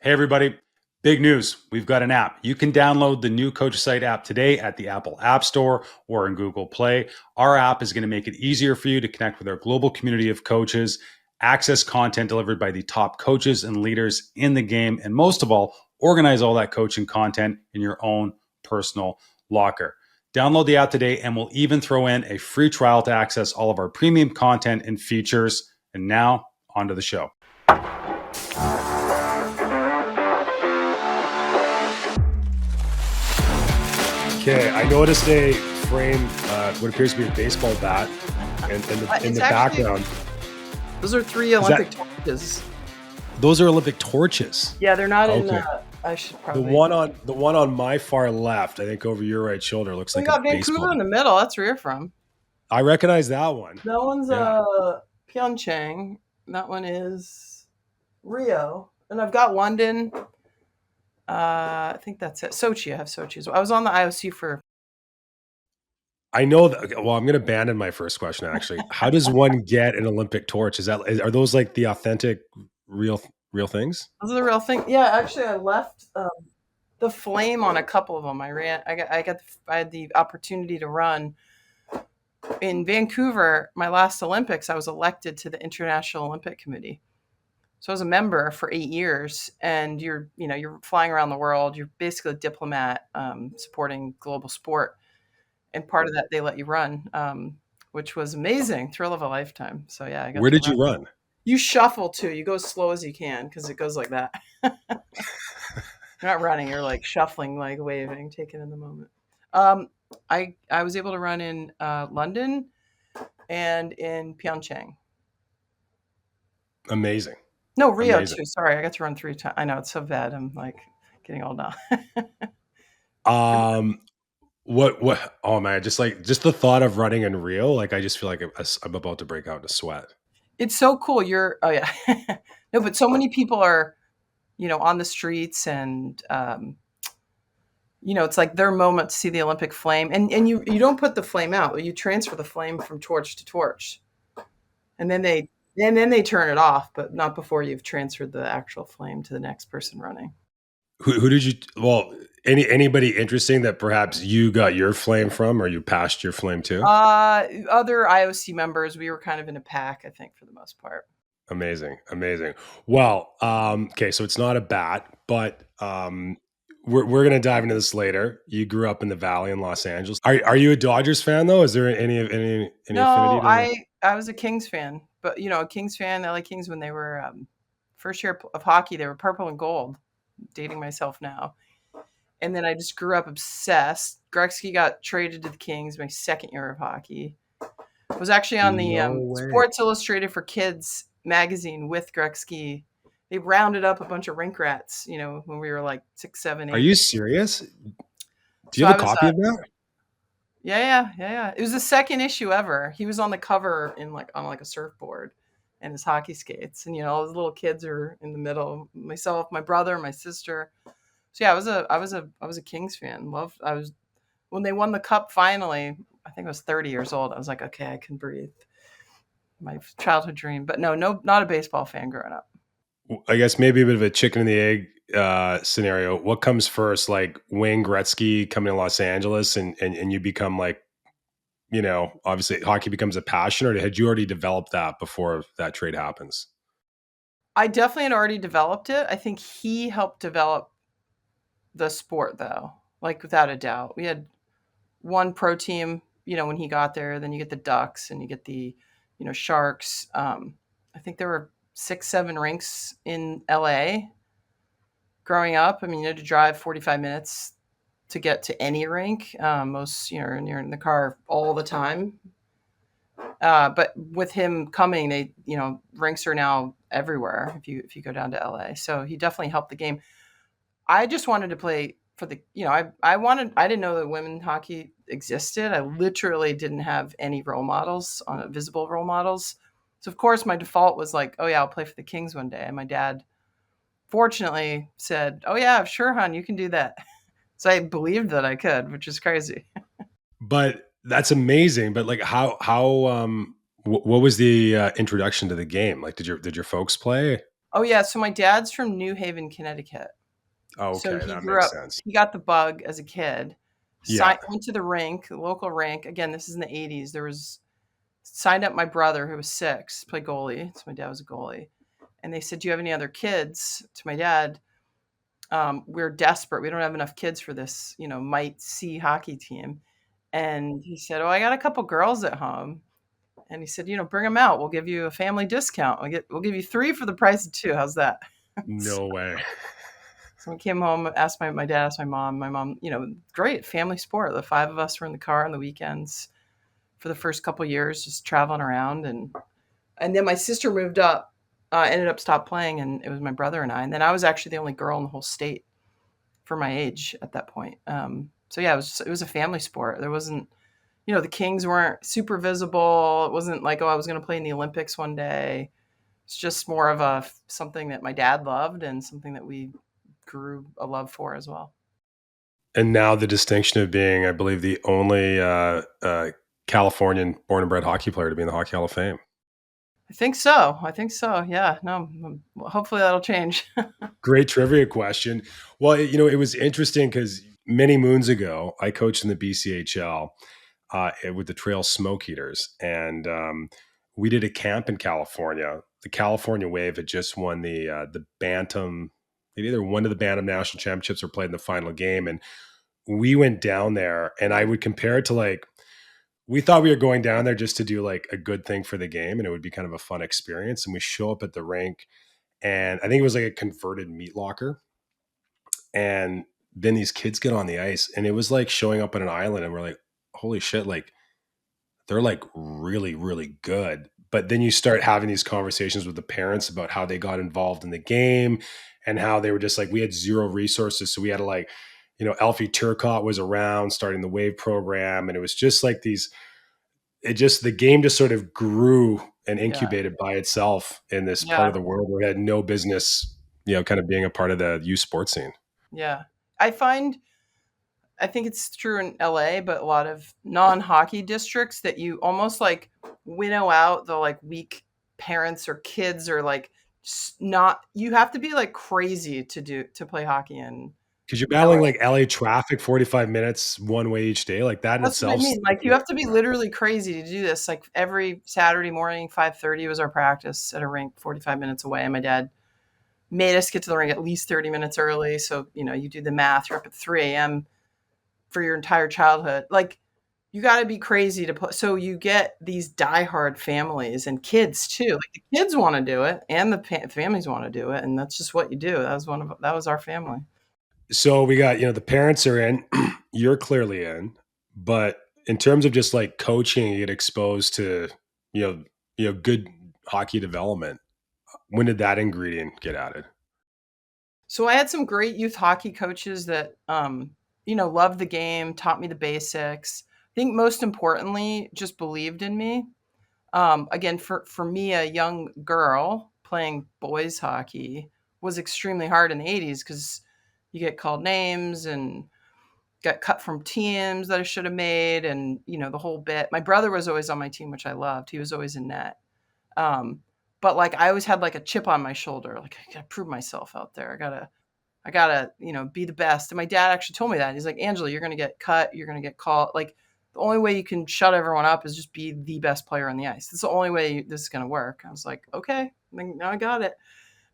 Hey, everybody. Big news. We've got an app. You can download the new Coach Site app today at the Apple App Store or in Google Play. Our app is going to make it easier for you to connect with our global community of coaches, access content delivered by the top coaches and leaders in the game, and most of all, organize all that coaching content in your own personal locker. Download the app today, and we'll even throw in a free trial to access all of our premium content and features. And now, on to the show. Okay, I noticed a frame, what appears to be a baseball bat, in the background. Those are three Olympic torches. Those are Olympic torches. Yeah, they're not in. I should probably. The one on my far left, I think over your right shoulder, looks like a got baseball. Vancouver in the middle. That's where you're from. I recognize that one. That one's Pyeongchang. That one is Rio, and I've got London. I think that's it. Sochi. I have Sochi as well. I was on the IOC for. I know that. Well, I'm going to abandon my first question. Actually, how does one get an Olympic torch? Are those like the authentic, real things? Those are the real thing. Yeah, actually, I left the flame on a couple of them. I had the opportunity to run in Vancouver. My last Olympics, I was elected to the International Olympic Committee. So I was a member for 8 years, and you're flying around the world. You're basically a diplomat supporting global sport. And part of that, they let you run, which was amazing, thrill of a lifetime. So yeah, where did you run? You shuffle too. You go as slow as you can because it goes like that. You're not running. You're like shuffling, like waving, taking in the moment. I was able to run in London and in Pyeongchang. Amazing. No, Rio too. Sorry, I got to run 3 times. I know it's so bad. I'm like getting old now. What? Oh man, just the thought of running in Rio, like I just feel like I'm about to break out into sweat. It's so cool. Oh yeah, no, but so many people are, on the streets, and it's like their moment to see the Olympic flame, and you don't put the flame out, you transfer the flame from torch to torch, and then they turn it off, but not before you've transferred the actual flame to the next person running. Who did you? Well, anybody interesting that perhaps you got your flame from, or you passed your flame to? Other IOC members. We were kind of in a pack, I think, for the most part. Amazing. Well, okay, so it's not a bat, but we're gonna dive into this later. You grew up in the Valley in Los Angeles. Are you a Dodgers fan though? Is there any No, affinity? I was a Kings fan, but a Kings fan. LA Kings, when they were first year of hockey, they were purple and gold. Dating myself now. And then I just grew up obsessed. Gretzky got traded to the Kings my second year of hocky. I was actually on the Sports Illustrated for Kids magazine with Gretzky. They rounded up a bunch of rink rats, when we were like 6, 7, 8. Are you serious? Do you have a copy of that? Yeah. It was the second issue ever. He was on the cover on a surfboard and his hockey skates, and all the little kids are in the middle. Myself, my brother, my sister. So yeah, I was a Kings fan. When they won the cup finally. I think I was 30 years old. I was like, okay, I can breathe. My childhood dream, but no, not a baseball fan growing up. I guess maybe a bit of a chicken and the egg scenario. What comes first, like Wayne Gretzky coming to Los Angeles, and you become like, obviously hockey becomes a passion, or had you already developed that before that trade happens? I definitely had already developed it. I think he helped develop the sport, though, like without a doubt. We had one pro team, when he got there. Then you get the Ducks and you get the, Sharks. I think there were 6, 7 rinks in LA growing up. I mean, you had to drive 45 minutes to get to any rink. Most, you're in the car all the time. But with him coming, rinks are now everywhere if you go down to LA. So he definitely helped the game. I just wanted to play for the, I didn't know that women hockey existed. I literally didn't have any visible role models. So of course my default was like, oh yeah, I'll play for the Kings one day. And my dad fortunately said, oh yeah, sure, hon, you can do that. So I believed that I could, which is crazy. But that's amazing. But like what was the introduction to the game? Like, did your folks play? Oh yeah, so my dad's from New Haven, Connecticut. So Okay, he that grew makes up, sense. he got the bug as a kid. Yeah. Went to the rink, the local rink. Again, this is in the 80s. There was signed up my brother who was 6, play goalie. So my dad was a goalie. And they said, "Do you have any other kids?" To my dad, we're desperate. We don't have enough kids for this, might see hockey team. And he said, "Oh, I got a couple girls at home." And he said, "Bring them out. We'll give you a family discount. We'll give you 3 for the price of 2. How's that?" No way. So we came home, asked my dad, asked my mom. My mom, great family sport. The 5 of us were in the car on the weekends for the first couple years, just traveling around, and then my sister moved up, ended up stopped playing, and it was my brother and I. And then I was actually the only girl in the whole state for my age at that point. So yeah, it was a family sport. There wasn't, the Kings weren't super visible. It wasn't like, oh, I was going to play in the Olympics one day. It's just more of a something that my dad loved and something that we grew a love for as well. And now the distinction of being, I believe, the only Californian born and bred hockey player to be in the Hockey Hall of Fame. I think so. I think so. Yeah. No. Hopefully that'll change. Great trivia question. Well, it was interesting because many moons ago, I coached in the BCHL with the Trail Smoke Eaters, and we did a camp in California. The California Wave had just won the Bantam. They either won the Bantam National Championships or played in the final game, and we went down there. And I would compare it to like we thought we were going down there just to do like a good thing for the game, and it would be kind of a fun experience. And we show up at the rink, and I think it was like a converted meat locker, and then these kids get on the ice, and it was like showing up on an island, and we're like, holy shit, like they're like really, really good. But then you start having these conversations with the parents about how they got involved in the game and how they were just like, we had zero resources. So we had to like, Alfie Turcotte was around starting the Wave program. And it was just like the game just sort of grew and Yeah. incubated by itself in this part of Yeah. the world where it had no business, kind of being a part of the youth sports scene. Yeah. I find, I think it's true in LA, but a lot of non-hockey districts that you almost like winnow out the like weak parents or kids or like not, you have to be like crazy to play hockey in Because you're battling LA. like LA traffic, 45 minutes one way each day. Like that in That's what I itself. mean. Like you have to be literally crazy to do this. Like every Saturday morning, 5:30 was our practice at a rink 45 minutes away. And my dad made us get to the rink at least 30 minutes early. So, you do the math, you're up at 3 a.m. for your entire childhood. Like you got to be crazy to put. So you get these diehard families and kids too. Like the kids want to do it and the families want to do it. And that's just what you do. That was our family. So we got, the parents are in, you're clearly in, but in terms of just like coaching, you get exposed to, good hockey development. When did that ingredient get added? So I had some great youth hockey coaches that, loved the game, taught me the basics. I think most importantly, just believed in me. Again, for me, a young girl playing boys hockey was extremely hard in the 80s because you get called names and got cut from teams that I should have made, and the whole bit. My brother was always on my team, which I loved. He was always in net. Um, but like I always had like a chip on my shoulder. Like I gotta prove myself out there. I gotta, be the best. And my dad actually told me that. He's like, Angela, you're gonna get cut. You're gonna get called. Like the only way you can shut everyone up is just be the best player on the ice. That's the only way this is gonna work. I was like, okay, now I got it.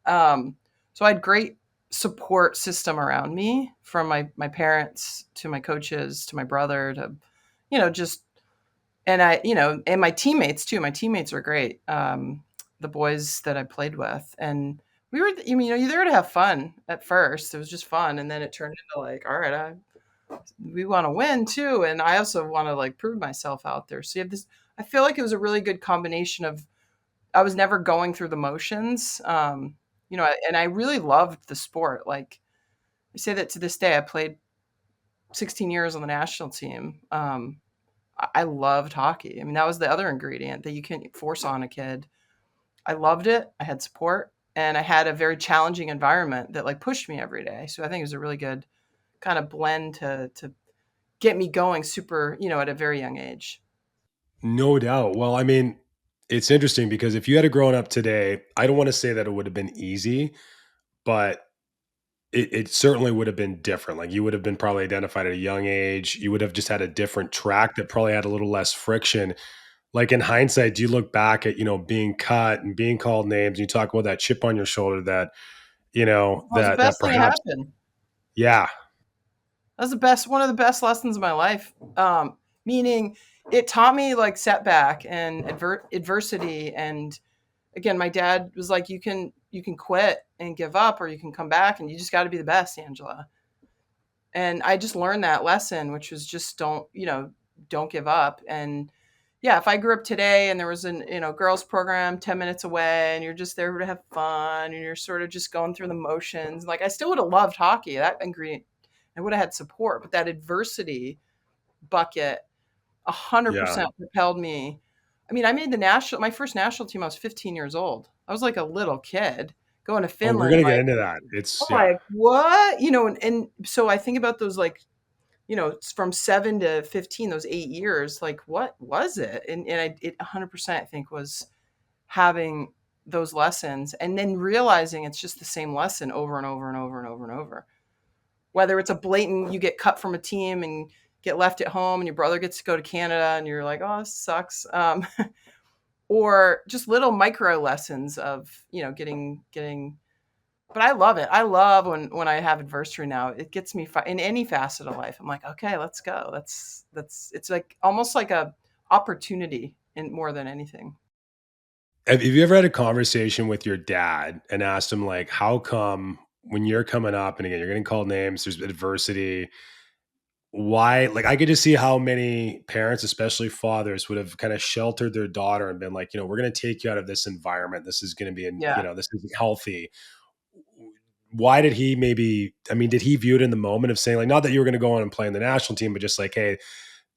So I had great support system around me from my parents to my coaches to my brother to, just and and my teammates too. My teammates are great. The boys that I played with, and we were, you're there to have fun at first. It was just fun, and then it turned into like, all right, we want to win too, and I also want to like prove myself out there. So you have this. I feel like it was a really good combination of. I was never going through the motions, and I really loved the sport. Like I say that to this day. I played 16 years on the national team. I loved hockey. I mean, that was the other ingredient that you can't force on a kid. I loved it. I had support and I had a very challenging environment that like pushed me every day. So I think it was a really good kind of blend to get me going super, at a very young age. No doubt. Well, I mean, it's interesting because if you had grown up today, I don't want to say that it would have been easy, but it certainly would have been different. Like you would have been probably identified at a young age. You would have just had a different track that probably had a little less friction. Like in hindsight, do you look back at, being cut and being called names, and you talk about that chip on your shoulder that, That was the that best thing that perhaps, happened. yeah, That was the best, one of the best lessons of my life. Meaning it taught me like setback and adversity. And again, my dad was like, you can quit and give up, or you can come back, and you just got to be the best, Angela. And I just learned that lesson, which was just don't give up. And yeah, if I grew up today and there was an girls program 10 minutes away, and you're just there to have fun, and you're sort of just going through the motions, like I still would have loved hockey. That ingredient, I would have had support, but that adversity bucket yeah. 100% propelled me. I mean, I made my first national team. I was 15 years old. I was like a little kid going to Oh, we're Finland. gonna get Like, into that. I'm It's yeah. like, what? And so I think about those, like, it's from 7 to 15, those 8 years. Like, what was it? It 100%, I think, was having those lessons, and then realizing it's just the same lesson over and over and over and over and over. Whether it's a blatant, you get cut from a team and get left at home, and your brother gets to go to Canada, and you're like, oh, this sucks. Or just little micro lessons of, getting. But I love it. I love when I have adversity now. It gets me in any facet of life. I'm like, okay, let's go. It's like almost like a opportunity in more than anything. Have you ever had a conversation with your dad and asked him like, how come when you're coming up and again you're getting called names, there's adversity, why like I could just see how many parents, especially fathers, would have kind of sheltered their daughter and been like, we're gonna take you out of this environment. This is gonna be Yeah. this isn't healthy. Why did he maybe I mean, did he view it in the moment of saying like not that you were gonna go on and play in the national team, but just like, hey,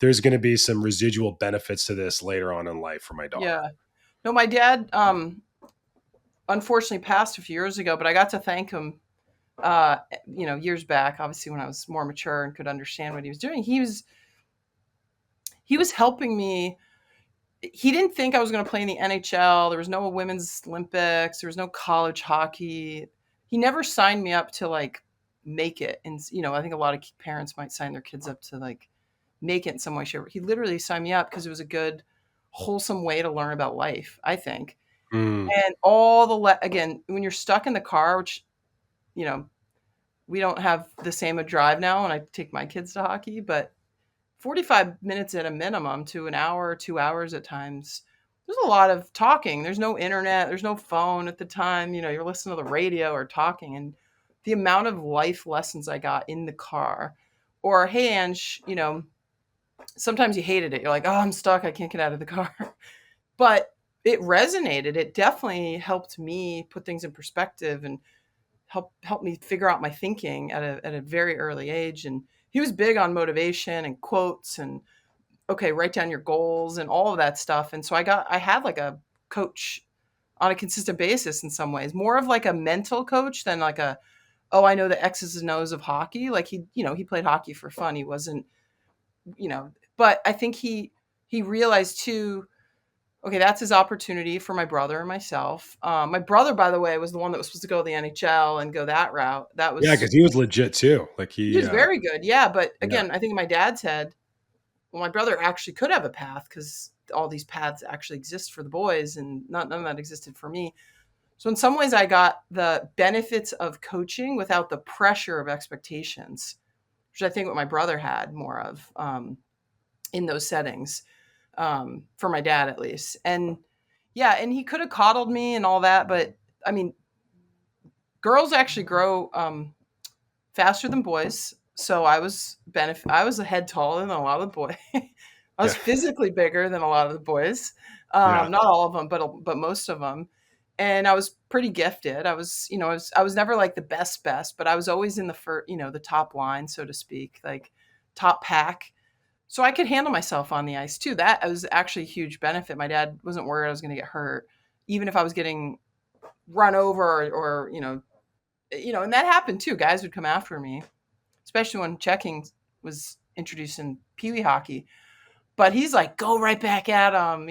there's gonna be some residual benefits to this later on in life for my daughter? Yeah. No, my dad unfortunately passed a few years ago, but I got to thank him years back, obviously when I was more mature and could understand what he was doing. He was helping me. He didn't think I was going to play in the NHL. There was no women's Olympics. There was no college hockey. He never signed me up to like make it. And I think a lot of parents might sign their kids up to like make it in some way, shape. He literally signed me up because it was a good, wholesome way to learn about life, I think. Mm, And all again, when you're stuck in the car, which you know we don't have the same a drive now when I take my kids to hockey, but 45 minutes at a minimum to an hour, 2 hours at times. There's a lot of talking. There's no internet. There's no phone at the time. You're listening to the radio or talking. And the amount of life lessons I got in the car, or, hey, Ange, sometimes you hated it. You're like, oh, I'm stuck. I can't get out of the car. But it resonated. It definitely helped me put things in perspective and help me figure out my thinking at a very early age. And he was big on motivation and quotes and, okay, write down your goals and all of that stuff. And so I had like a coach on a consistent basis in some ways, more of like a mental coach than like oh, I know the X's and O's of hockey. Like he played hockey for fun. He wasn't, but I think he realized too, okay, that's his opportunity for my brother and myself. My brother, by the way, was the one that was supposed to go to the NHL and go that route. yeah, because he was legit too. Like He was very good. Yeah. But yeah, again, I think in my dad's head, well, my brother actually could have a path because all these paths actually exist for the boys, and none of that existed for me. So in some ways, I got the benefits of coaching without the pressure of expectations, which I think what my brother had more of in those settings, for my dad at least. And yeah, and he could have coddled me and all that, but I mean, girls actually grow faster than boys. So I was a head taller than a lot of the boys. I was yeah, physically bigger than a lot of the boys. yeah. Not all of them, but most of them. And I was pretty gifted. I was never like the best, but I was always in the the top line, so to speak, like top pack. So I could handle myself on the ice too. That was actually a huge benefit. My dad wasn't worried I was going to get hurt, even if I was getting run over or and that happened too. Guys would come after me, especially when checking was introduced in Pee Wee hockey. But he's like, go right back at him.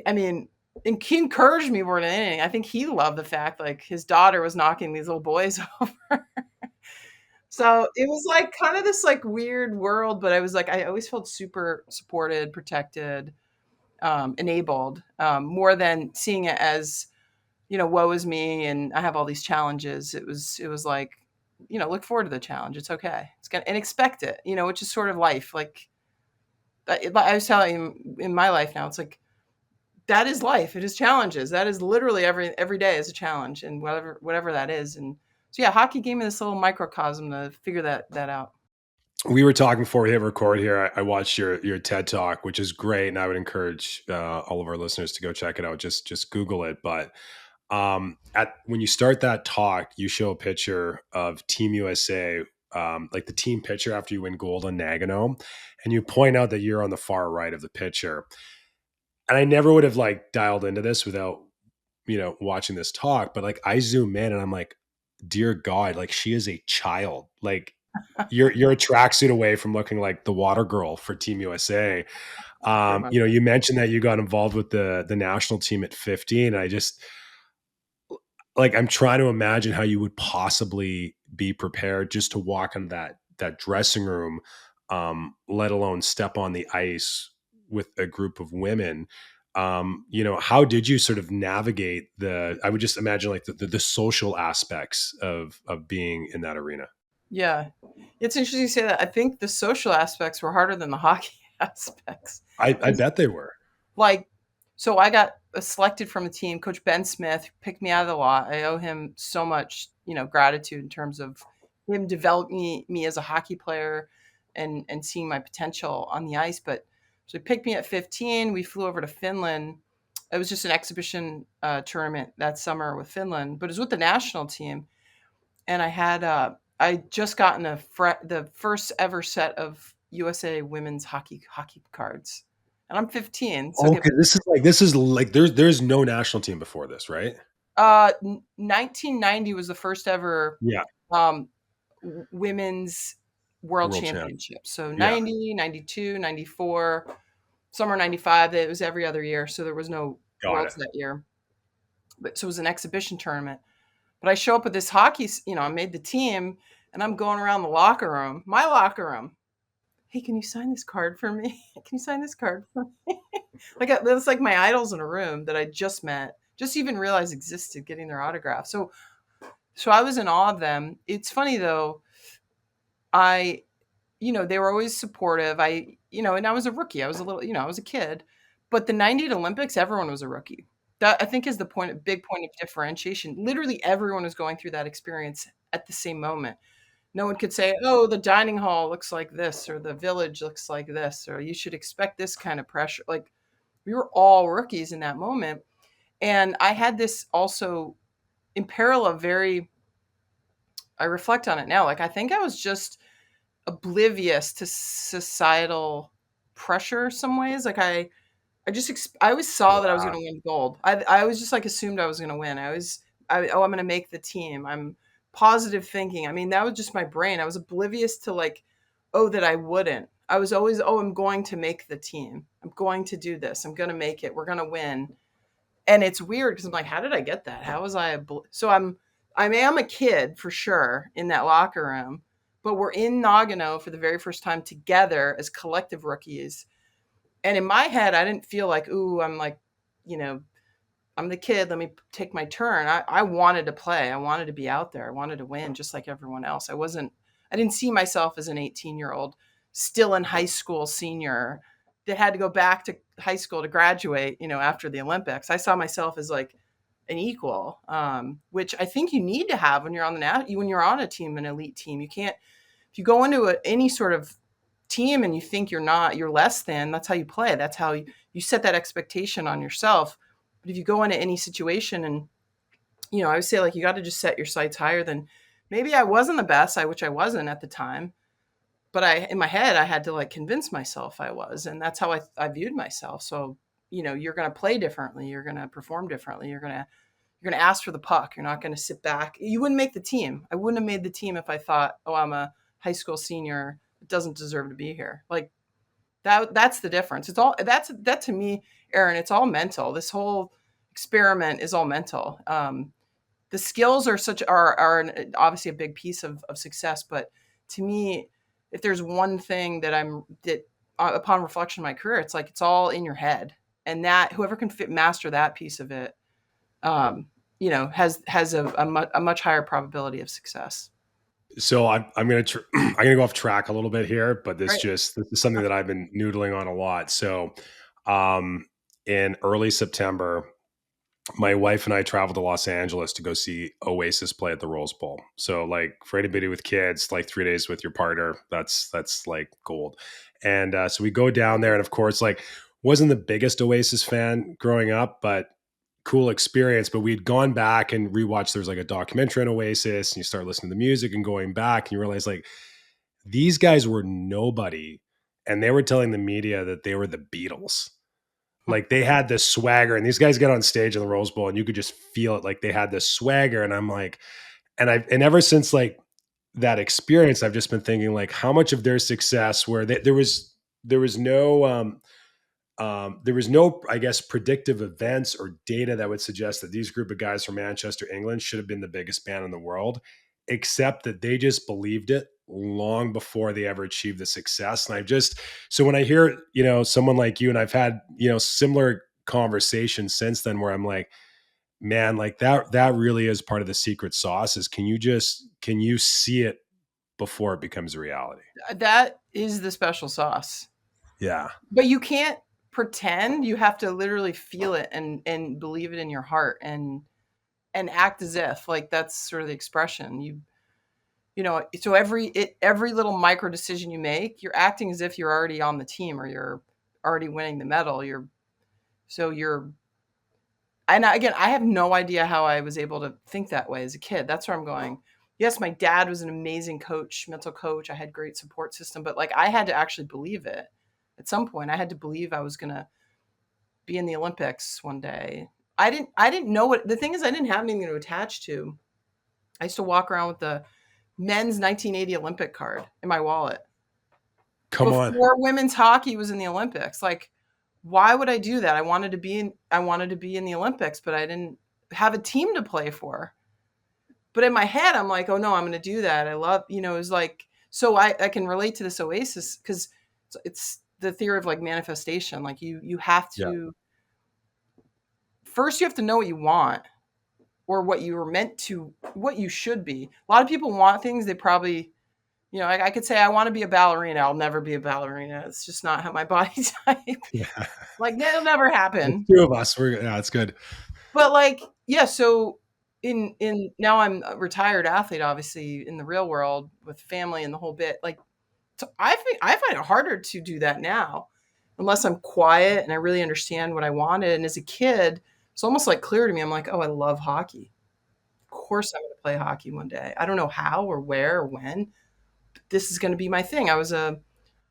I mean, and he encouraged me more than anything. I think he loved the fact like his daughter was knocking these little boys over. So it was like kind of this like weird world, but I was like, I always felt super supported, protected, enabled, more than seeing it as, woe is me and I have all these challenges. It was like, look forward to the challenge. It's okay. It's gonna and expect it, which is sort of life. Like I was telling him in my life now, it's like that is life. It is challenges. That is literally every day is a challenge, and whatever that is. And so yeah, hockey gave me this little microcosm to figure that out. We were talking before we hit record here. I watched your TED talk, which is great, and I would encourage all of our listeners to go check it out. Just Google it. But at when you start that talk, you show a picture of Team USA, like the team picture after you win gold on Nagano, and you point out that you're on the far right of the picture. And I never would have like dialed into this without watching this talk, but like I zoom in and I'm like, dear God, like she is a child. Like you're a tracksuit away from looking like the water girl for Team USA. Pretty much. You mentioned that you got involved with the national team at 15. I just like I'm trying to imagine how you would possibly be prepared just to walk in that dressing room, let alone step on the ice with a group of women. How did you sort of navigate I would just imagine like the social aspects of being in that arena. Yeah, it's interesting you say that. I think the social aspects were harder than the hockey aspects. I bet they were. Like, so I got selected from a team. Coach Ben Smith picked me out of the lot. I owe him so much, gratitude in terms of him developing me as a hockey player and seeing my potential on the ice. But so he picked me at 15. We flew over to Finland. It was just an exhibition tournament that summer with Finland, but it was with the national team. And I just gotten the first ever set of USA women's hockey cards, and I'm 15. So Okay, this is like there's no national team before this, right? 1990 was the first ever Yeah, um, women's world world champ. championship. So Yeah, 90, 92, 94, summer 95. It was every other year, so there was no got it. worlds that year. But so it was an exhibition tournament. But I show up with this hockey, I made the team, and I'm going around the locker room, my locker room. Hey, can you sign this card for me? Can you sign this card for me? Like it's like my idols in a room that I just met, just even realized existed, getting their autograph. So I was in awe of them. It's funny though. I, they were always supportive. And I was a rookie. I was a little, I was a kid. But the '98 Olympics, everyone was a rookie. That I think is the big point of differentiation. Literally everyone was going through that experience at the same moment. No one could say, "Oh, the dining hall looks like this," or "The village looks like this," or "You should expect this kind of pressure." Like we were all rookies in that moment, and I had this also in parallel. Very, I reflect on it now. Like I think I was just oblivious to societal pressure some ways. Like I always saw that I was Yeah, going to win gold. I always just like assumed I was going to win. I'm going to make the team. I'm positive thinking. I mean, that was just my brain. I was oblivious to like, oh, that I wouldn't. I was always, oh, I'm going to make the team. I'm going to do this. I'm going to make it. We're going to win. And it's weird because I'm like, how did I get that? How was so I am a kid for sure in that locker room, but we're in Nagano for the very first time together as collective rookies. And in my head, I didn't feel like, ooh, I'm like, you know, I'm the kid. Let me take my turn. I wanted to play. I wanted to be out there. I wanted to win just like everyone else. I didn't see myself as an 18-year-old still in high school senior that had to go back to high school to graduate, after the Olympics. I saw myself as like an equal, which I think you need to have when you're when you're on a team, an elite team. You can't, if you go into any sort of team and you think you're less than, that's how you play. That's how you set that expectation on yourself. But if you go into any situation and, I would say like you got to just set your sights higher than maybe I wasn't the best, which I wasn't at the time, but in my head, I had to like convince myself I was, and that's how I viewed myself. So, you're going to play differently. You're going to perform differently. You're going to ask for the puck. You're not going to sit back. You wouldn't make the team. I wouldn't have made the team if I thought, oh, I'm a high school senior that doesn't deserve to be here. Like That's the difference. It's all that to me, Aaron. It's all mental. This whole experiment is all mental. The skills are obviously a big piece of success, but to me, if there's one thing that upon reflection of my career, it's like it's all in your head, and that whoever can master that piece of it, um, has a much higher probability of success. So I'm gonna I'm gonna go off track a little bit here, but Right. this is something that I've been noodling on a lot. So, um, in early September, my wife and I traveled to Los Angeles to go see Oasis play at the Rose Bowl. So, like for anybody with kids, like 3 days with your partner, that's like gold. And so we go down there, and of course, like wasn't the biggest Oasis fan growing up, but cool experience. But we'd gone back and rewatched. There's like a documentary on Oasis, and you start listening to the music and going back, and you realize like these guys were nobody, and they were telling the media that they were the Beatles. Like they had this swagger, and these guys get on stage in the Rose Bowl, and you could just feel it. Like they had this swagger, and I'm like, and ever since like that experience, I've just been thinking like how much of their success where there was no there was no, I guess, predictive events or data that would suggest that these group of guys from Manchester, England, should have been the biggest band in the world, except that they just believed it long before they ever achieved the success. And I've just, so when I hear, someone like you, and I've had, similar conversations since then where I'm like, man, like that really is part of the secret sauce is can you see it before it becomes a reality? That is the special sauce. Yeah. But you can't pretend. You have to literally feel it and believe it in your heart and act as if like that's sort of the expression. So every little micro decision you make, you're acting as if you're already on the team or you're already winning the medal. So you're and again, I have no idea how I was able to think that way as a kid. That's where I'm going. Yes, my dad was an amazing coach, mental coach. I had great support system, but like I had to actually believe it. At some point, I had to believe I was going to be in the Olympics one day. I didn't know what the thing is. I didn't have anything to attach to. I used to walk around with the men's 1980 Olympic card in my wallet Come on. before women's hockey was in the Olympics. Like, why would I do that? I wanted to be in the Olympics, but I didn't have a team to play for. But in my head, I'm like, oh no, I'm going to do that. I love, it was like, so I can relate to this Oasis because it's the theory of like manifestation. Like you have Yeah. to, first you have to know what you want or what you were meant to, what you should be. A lot of people want things they probably, I could say I want to be a ballerina. I'll never be a ballerina. It's just not how my body type. Yeah. Like that'll never There's happen. two of us. Yeah, it's good. But like, yeah, so in now I'm a retired athlete, obviously in the real world with family and the whole bit. Like, so I find it harder to do that now, unless I'm quiet and I really understand what I wanted. And as a kid, it's almost like clear to me. I'm like, oh, I love hockey. Of course, I'm going to play hockey one day. I don't know how or where or when. But this is going to be my thing. I was a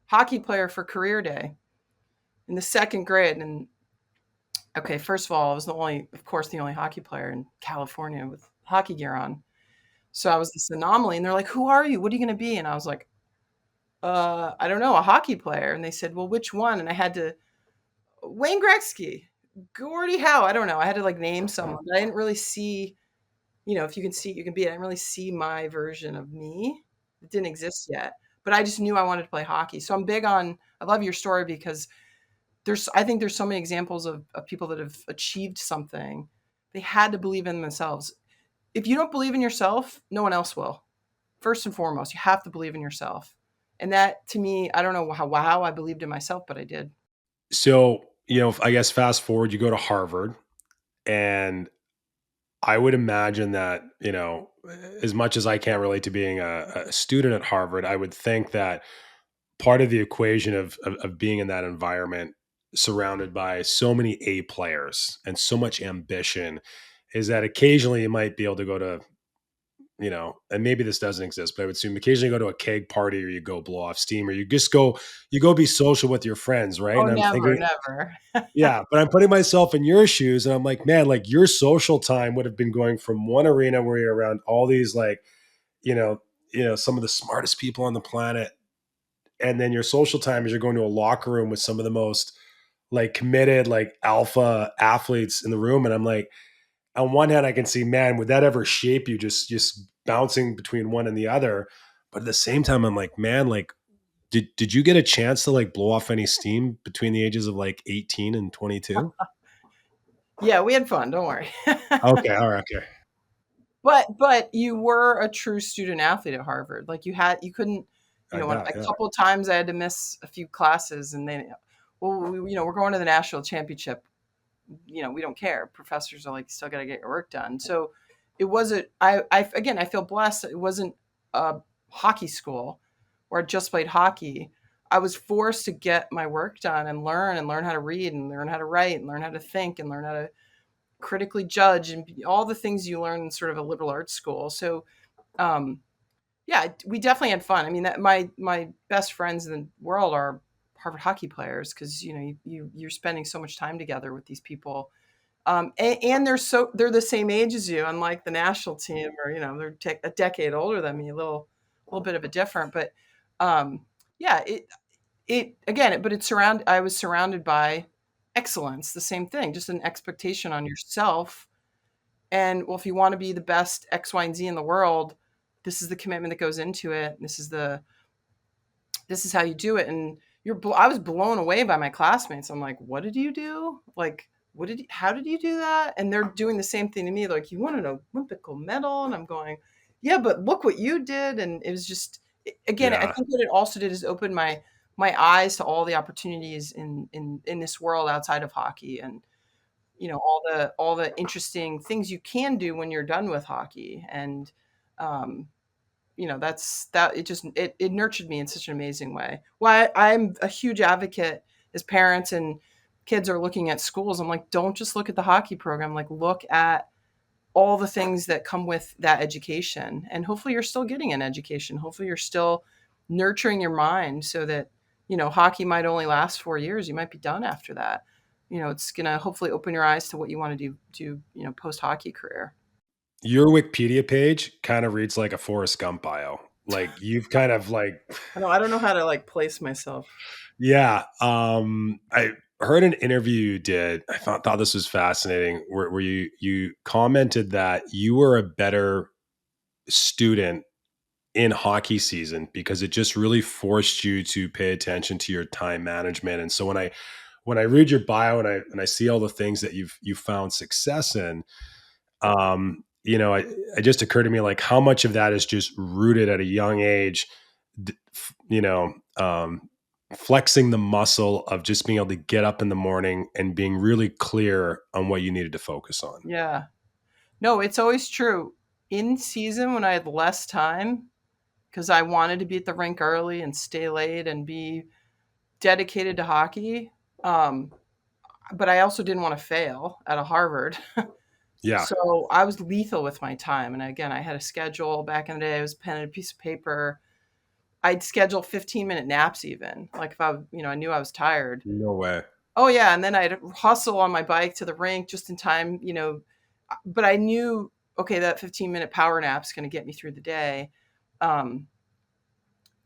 hockey player for career day in the second grade, and okay, first of all, I was of course, the only hockey player in California with hockey gear on. So I was this anomaly, and they're like, "Who are you? What are you going to be?" And I was like, I don't know, a hockey player." And they said, "Well, which one?" And I had to Wayne Gretzky, Gordie Howe. I don't know. I had to like name someone, but I didn't really see. If you can see it, you can be it. I didn't really see my version of me. It didn't exist yet, but I just knew I wanted to play hockey. So I'm big on. I love your story because I think there's so many examples of people that have achieved something. They had to believe in themselves. If you don't believe in yourself, no one else will. First and foremost, you have to believe in yourself. And that to me, I don't know how I believed in myself, but I did. So, I guess fast forward, you go to Harvard, and I would imagine that, as much as I can't relate to being a student at Harvard, I would think that part of the equation of being in that environment surrounded by so many A players and so much ambition is that occasionally you might be able to go to, and maybe this doesn't exist, but I would assume occasionally go to a keg party or you go blow off steam or you go be social with your friends, right? Oh, And I'm never, thinking, never. yeah, but I'm putting myself in your shoes and I'm like, man, like your social time would have been going from one arena where you're around all these like, you know, some of the smartest people on the planet and then your social time is you're going to a locker room with some of the most like committed, like alpha athletes in the room. And I'm like, on one hand, I can see, man, would that ever shape you just bouncing between one and the other? But at the same time, I'm like, man, like, did you get a chance to like blow off any steam between the ages of like 18 and 22? Yeah, we had fun. Don't worry. Okay, all right, okay. But you were a true student athlete at Harvard. Like you couldn't, I a bet, yeah. couple of times I had to miss a few classes, and then, well, we're going to the national championship. We don't care. Professors are like, you still got to get your work done. So it wasn't. Again, I feel blessed. It wasn't a hockey school where I just played hockey. I was forced to get my work done and learn how to read and learn how to write and learn how to think and learn how to critically judge and all the things you learn in sort of a liberal arts school. So, um, yeah, we definitely had fun. I mean, that my best friends in the world are Harvard hockey players because you're spending so much time together with these people, and they're the same age as you, unlike the national team, or they're a decade older than me, a little bit of a different, but yeah, but I was surrounded by excellence, the same thing, just an expectation on yourself. And well, if you want to be the best X, Y, and Z in the world, this is the commitment that goes into it. This is how you do it. And I was blown away by my classmates. I'm like, what did you do? Like, how did you do that? And they're doing the same thing to me. Like, you won an Olympic medal. And I'm going, yeah, but look what you did. And it was just, again, I Yeah. think what it also did is open my eyes to all the opportunities in this world outside of hockey, and all the interesting things you can do when you're done with hockey. And um, that's that it nurtured me in such an amazing way. Well, I'm a huge advocate as parents and kids are looking at schools. I'm like, don't just look at the hockey program, like look at all the things that come with that education. And hopefully you're still getting an education. Hopefully you're still nurturing your mind so that, hockey might only last 4 years. You might be done after that. It's going to hopefully open your eyes to what you want to do, post hockey career. Your Wikipedia page kind of reads like a Forrest Gump bio. Like you've kind of like, I don't know how to like place myself. yeah. I heard an interview you did. I thought this was fascinating, where you commented that you were a better student in hockey season because it just really forced you to pay attention to your time management. And so when I read your bio and I see all the things that you found success in, it just occurred to me like how much of that is just rooted at a young age, d- you know, um, flexing the muscle of just being able to get up in the morning and being really clear on what you needed to focus on. Yeah. No, it's always true. In season when I had less time, because I wanted to be at the rink early and stay late and be dedicated to hockey. Um, but I also didn't want to fail at a Harvard. Yeah. So I was lethal with my time. And again, I had a schedule back in the day. I was pen and a piece of paper. I'd schedule 15-minute naps even. Like if I knew I was tired. No way. Oh yeah. And then I'd hustle on my bike to the rink just in time, but I knew, okay, that 15-minute power nap's going to get me through the day. Um,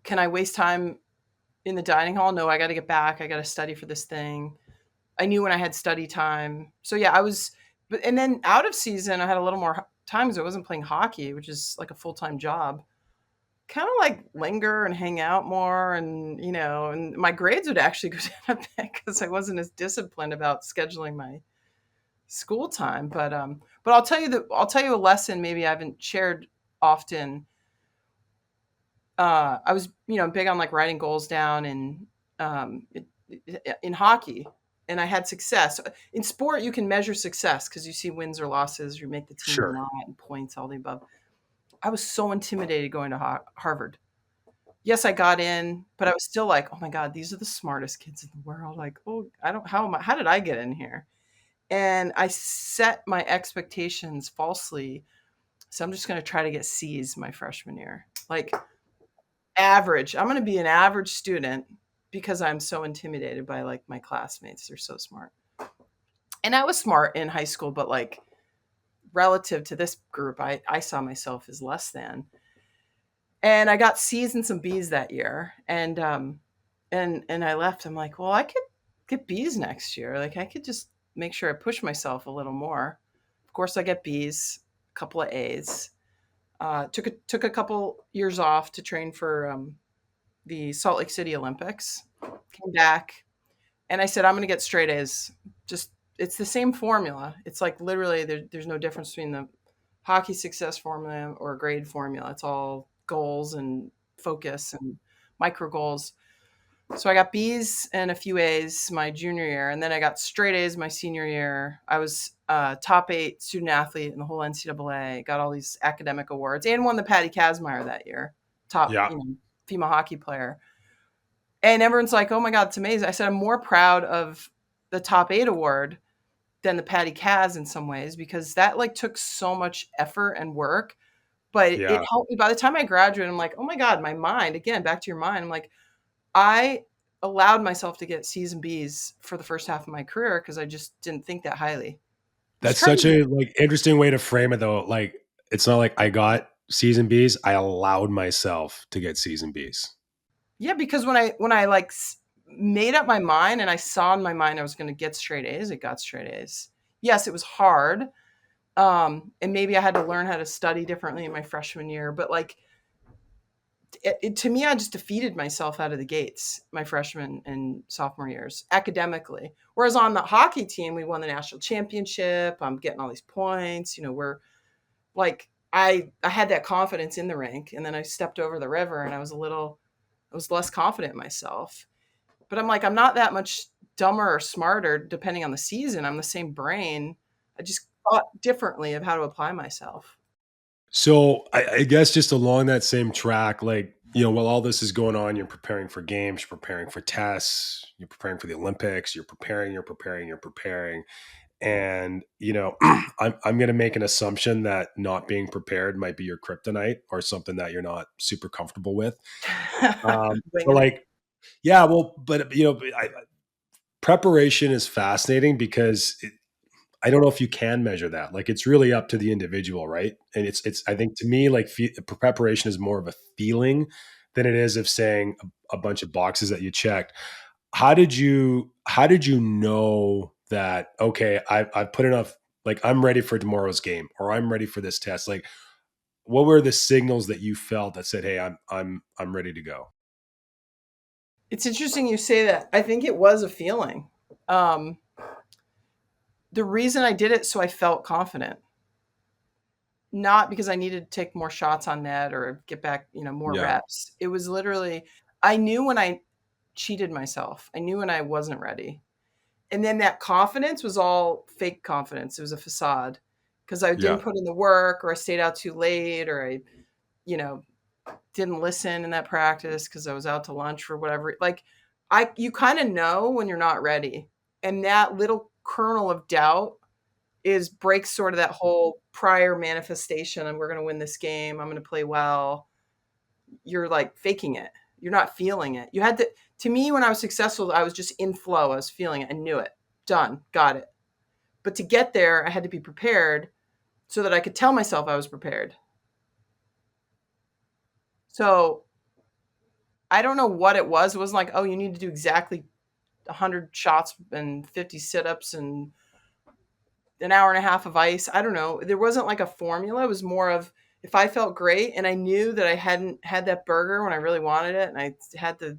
can I waste time in the dining hall? No, I got to get back. I got to study for this thing. I knew when I had study time. So yeah, and then out of season, I had a little more time because I wasn't playing hockey, which is like a full-time job. Kind of like linger and hang out more, and my grades would actually go down a bit because I wasn't as disciplined about scheduling my school time. But I'll tell you a lesson maybe I haven't shared often. I was, big on like writing goals down and um, in hockey, and I had success. In sport, you can measure success because you see wins or losses, you make the team or Sure. not, and points, all the above. I was so intimidated going to Harvard. Yes, I got in, but I was still like, oh my God, these are the smartest kids in the world. Like, oh, how did I get in here? And I set my expectations falsely. So I'm just going to try to get C's my freshman year. Like average. I'm going to be an average student because I'm so intimidated by like my classmates. They're so smart. And I was smart in high school, but like relative to this group, I saw myself as less than. And I got C's and some B's that year. And And I left. I'm like, well, I could get B's next year. Like I could just make sure I push myself a little more. Of course, I get B's, a couple of A's. Took a couple years off to train for the Salt Lake City Olympics. Came back, and I said, I'm going to get straight A's. Just it's the same formula. It's like literally there's no difference between the hockey success formula or grade formula. It's all goals and focus and micro goals. So I got B's and a few A's my junior year, and then I got straight A's my senior year. I was top 8 student athlete in the whole NCAA. Got all these academic awards, and won the Patty Kazmaier that year, top Yeah. female hockey player. And everyone's like, "Oh my God, it's amazing!" I said, "I'm more proud of the top 8 award than the Patty Kaz in some ways because that like took so much effort and work." But it Yeah. helped me. By the time I graduated, I'm like, "Oh my God, my mind again." Back to your mind. I'm like, I allowed myself to get C's and B's for the first half of my career because I just didn't think that highly. It was That's such crazy. a like interesting way to frame it though. Like it's not like I got C's and B's. I allowed myself to get C's and B's. Yeah, because when I like made up my mind and I saw in my mind I was going to get straight A's, it got straight A's. Yes, it was hard, and maybe I had to learn how to study differently in my freshman year. But like to me, I just defeated myself out of the gates my freshman and sophomore years academically. Whereas on the hockey team, we won the national championship. I'm getting all these points. We're like I had that confidence in the rink, and then I stepped over the river, and I was less confident in myself. But I'm like, I'm not that much dumber or smarter depending on the season. I'm the same brain. I just thought differently of how to apply myself. So I guess just along that same track, like, while all this is going on, you're preparing for games, you're preparing for tests, you're preparing for the Olympics, you're preparing. And, I'm going to make an assumption that not being prepared might be your kryptonite or something that you're not super comfortable with. So Winging it. like, yeah, well, but preparation is fascinating because I don't know if you can measure that. Like it's really up to the individual, right? And it's I think to me like preparation is more of a feeling than it is of saying a bunch of boxes that you checked. How did you know that okay, I've put enough like I'm ready for tomorrow's game or I'm ready for this test? Like what were the signals that you felt that said, "Hey, I'm ready to go?" It's interesting you say that. I think it was a feeling. Um, the reason I did it so I felt confident, not because I needed to take more shots on net or get back, more Yeah. reps. It was literally I knew when I cheated myself. I knew when I wasn't ready. And then that confidence was all fake confidence. It was a facade because I didn't Yeah. put in the work or I stayed out too late or I, you know, didn't listen in that practice because I was out to lunch for whatever. Like you kind of know when you're not ready. And that little kernel of doubt is breaks sort of that whole prior manifestation and we're going to win this game. I'm going to play well. You're like faking it. You're not feeling it. You had to me, when I was successful, I was just in flow. I was feeling it. I knew it. Done. Got it. But to get there, I had to be prepared so that I could tell myself I was prepared. So I don't know what it was. It wasn't like, oh, you need to do exactly 100 shots and 50 sit ups and an hour and a half of ice. I don't know. There wasn't like a formula. It was more of if I felt great and I knew that I hadn't had that burger when I really wanted it and I had the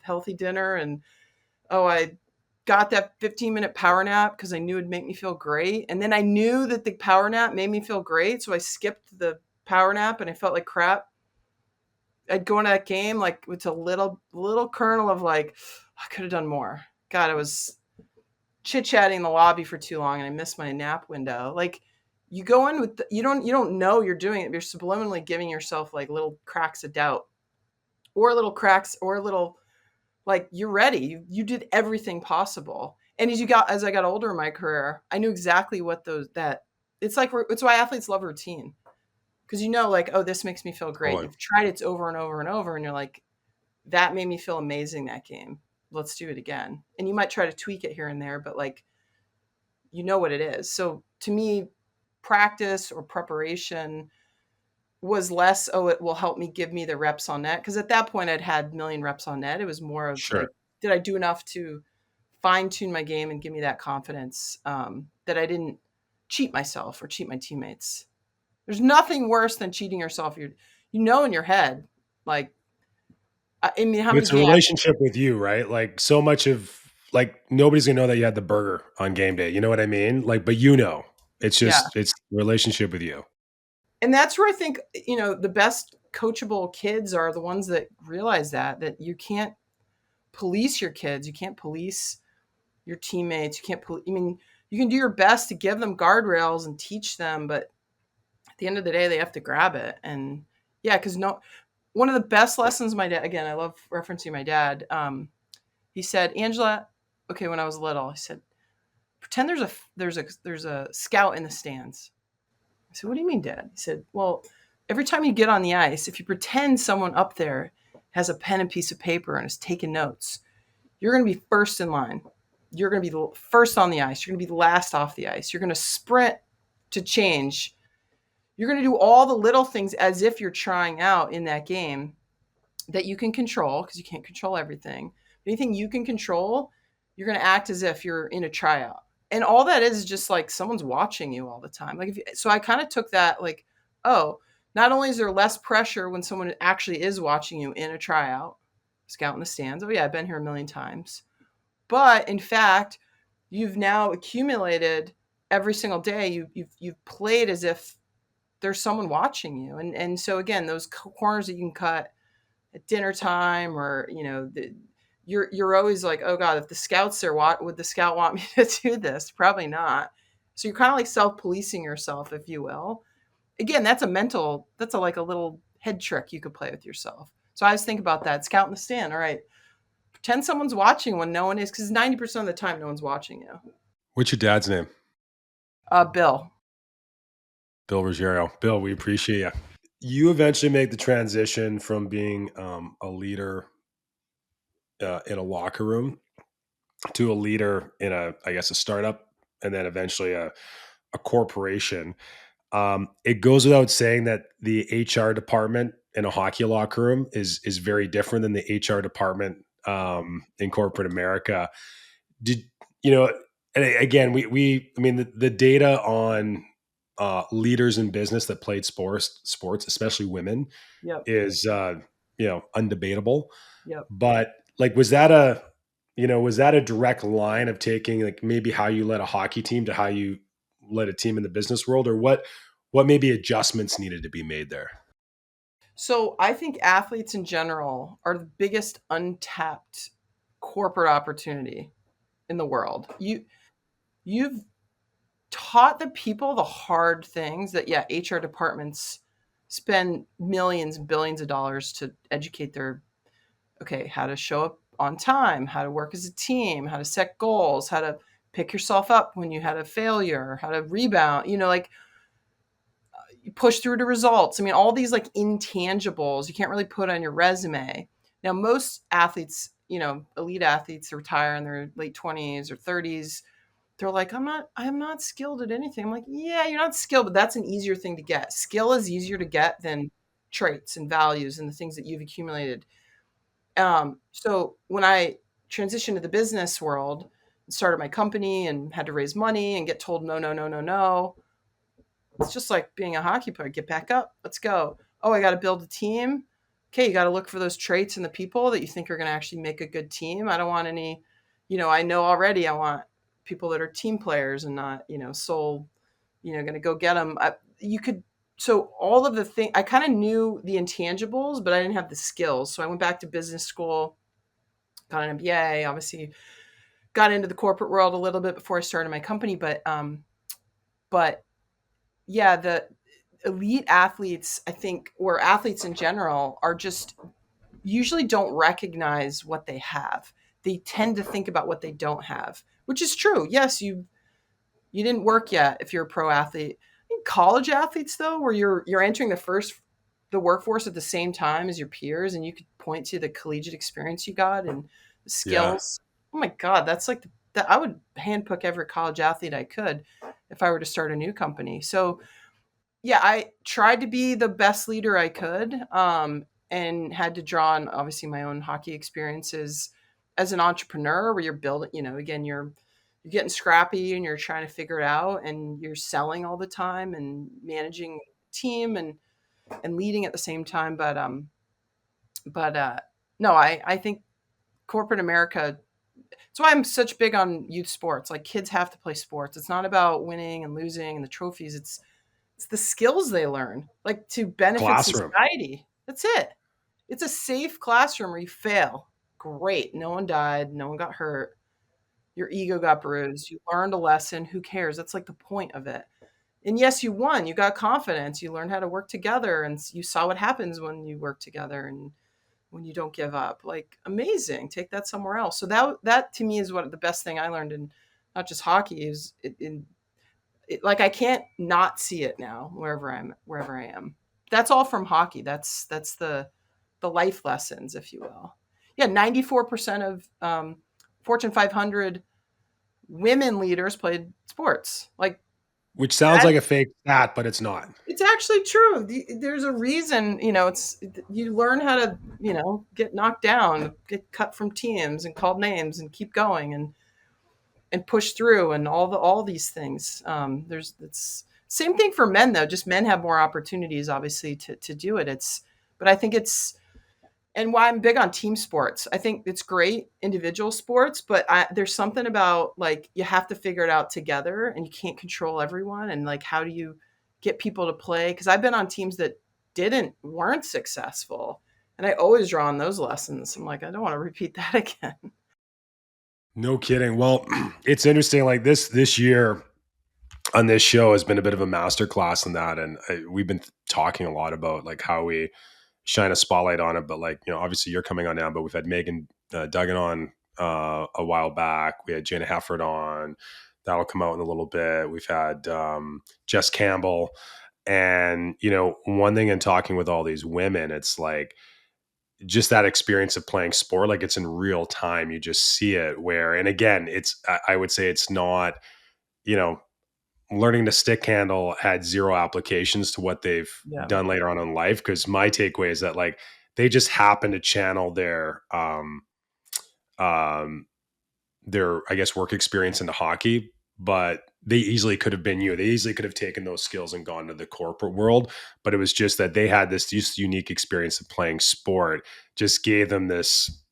healthy dinner and oh, I got that 15-minute power nap because I knew it'd make me feel great. And then I knew that the power nap made me feel great. So I skipped the power nap and I felt like crap. I'd go into that game like with a little kernel of like, I could have done more. God, I was chit chatting in the lobby for too long and I missed my nap window. Like you go in with you don't know you're doing it. You're subliminally giving yourself like little cracks of doubt or little cracks or little like you're ready. You did everything possible. And as I got older in my career, I knew exactly what it's why athletes love routine. Because like, oh, this makes me feel great. Totally. You've tried it over and over and over, and you're like, that made me feel amazing that game. Let's do it again. And you might try to tweak it here and there, but like you know what it is. So to me, practice or preparation was less, oh, it will help me give me the reps on net. Because at that point, I'd had million reps on net. It was more of Sure. like, did I do enough to fine tune my game and give me that confidence, that I didn't cheat myself or cheat my teammates. There's nothing worse than cheating yourself. You know in your head, like, I mean, how But many it's a games? relationship with you, right? Like so much of like nobody's gonna know that you had the burger on game day. You know what I mean? Like, but it's Yeah. just it's relationship with you. And that's where I think, the best coachable kids are the ones that realize that you can't police your kids. You can't police your teammates. You can't, I mean, you can do your best to give them guardrails and teach them, but at the end of the day, they have to grab it. And yeah, because one of the best lessons my dad, again, I love referencing my dad. He said, Angela, okay, when I was little, he said, pretend there's a scout in the stands. I said, what do you mean, Dad? He said, well, every time you get on the ice, if you pretend someone up there has a pen and piece of paper and is taking notes, you're going to be first in line. You're going to be the first on the ice. You're going to be the last off the ice. You're going to sprint to change. You're going to do all the little things as if you're trying out in that game that you can control, because you can't control everything. Anything you can control, you're going to act as if you're in a tryout. And all that is just like someone's watching you all the time. Like, so I kind of took that like, oh, not only is there less pressure when someone actually is watching you in a tryout, scout in the stands. Oh yeah, I've been here a million times. But in fact, you've now accumulated every single day. You've played as if there's someone watching you. And so again, those corners that you can cut at dinner time, or you're always like, oh god, if the scout's there, would the scout want me to do this? Probably not. So you're kind of like self-policing yourself, if you will. Again, that's like a little head trick you could play with yourself. So I always think about that. Scout in the stand. All right, pretend someone's watching when no one is, because 90% of the time no one's watching you. What's your dad's name? Bill. Bill Ruggiero. Bill, we appreciate you. You eventually make the transition from being a leader in a locker room to a leader in I guess, a startup, and then eventually a corporation. It goes without saying that the HR department in a hockey locker room is very different than the HR department in corporate America. Did you know? And again, I mean, the data on leaders in business that played sports, especially women, Yep. is undebatable. Yep. But like, was that a direct line of taking like maybe how you led a hockey team to how you led a team in the business world, or what maybe adjustments needed to be made there? So I think athletes in general are the biggest untapped corporate opportunity in the world. You've taught the people the hard things that, yeah, HR departments spend millions and billions of dollars to educate their, okay, how to show up on time, how to work as a team, how to set goals, how to pick yourself up when you had a failure, how to rebound, like you push through to results. I mean, all these like intangibles you can't really put on your resume. Now, most athletes, elite athletes retire in their late 20s or 30s. They're like, I'm not skilled at anything. I'm like, yeah, you're not skilled, but that's an easier thing to get. Skill is easier to get than traits and values and the things that you've accumulated. So when I transitioned to the business world, started my company and had to raise money and get told no, no, no, no, no, it's just like being a hockey player. Get back up. Let's go. Oh, I got to build a team. Okay, you got to look for those traits in the people that you think are going to actually make a good team. I don't want any, I know already I want people that are team players and not, sole, going to go get them. So all of the thing, I kind of knew the intangibles, but I didn't have the skills. So I went back to business school, got an MBA, obviously got into the corporate world a little bit before I started my company. But yeah, the elite athletes, I think, or athletes in general, are just usually don't recognize what they have. They tend to think about what they don't have, which is true. Yes, you didn't work yet if you're a pro athlete. I think college athletes though, where you're entering the workforce at the same time as your peers, and you could point to the collegiate experience you got and the Yeah. skills. Oh my God, that's like that. I would handpick every college athlete I could if I were to start a new company. So Yeah, I tried to be the best leader I could, and had to draw on obviously my own hockey experiences as an entrepreneur, where you're building. Again, you're getting scrappy and you're trying to figure it out, and you're selling all the time and managing team and leading at the same time. But no, I think corporate America. That's why I'm such big on youth sports. Like kids have to play sports. It's not about winning and losing and the trophies. It's the skills they learn, like to benefit Classroom. society. That's it. It's a safe classroom where you fail. Great. No one died. No one got hurt. Your ego got bruised. You learned a lesson. Who cares? That's like the point of it. And yes, you won. You got confidence. You learned how to work together, and you saw what happens when you work together and when you don't give up. Like amazing. Take that somewhere else. So that to me is what the best thing I learned in not just hockey is in like I can't not see it now wherever I am. That's all from hockey. That's the life lessons, if you will. Yeah, 94% of Fortune 500 women leaders played sports. Like Which sounds that, like a fake stat, but it's not. it's actually true. There's a reason. It's you learn how to get knocked down, get cut from teams, and called names, and keep going, and push through, and all these things. There's it's same thing for men though. Just men have more opportunities, obviously, to do it. But I think it's and why I'm big on team sports. I think it's great individual sports, but there's something about like you have to figure it out together, and you can't control everyone. And like, how do you get people to play? Because I've been on teams that weren't successful, and I always draw on those lessons. I'm like, I don't want to repeat that again. No kidding. Well, it's interesting. Like this year on this show has been a bit of a masterclass in that, and we've been talking a lot about like how we shine a spotlight on it. But like obviously you're coming on now, but we've had Megan Duggan on a while back. We had Jana Hefford on. That'll come out in a little bit. We've had Jess Campbell, and one thing in talking with all these women, it's like just that experience of playing sport, like it's in real time. You just see it where, and again, I would say it's not, you know, learning to stick handle had zero applications to what they've Yeah, done later on in life. Cause my takeaway is that like they just happen to channel um, their, I guess, work experience into hockey, but they easily could have been you. They easily could have taken those skills and gone to the corporate world. But it was just that they had this just unique experience of playing sport, just gave them this,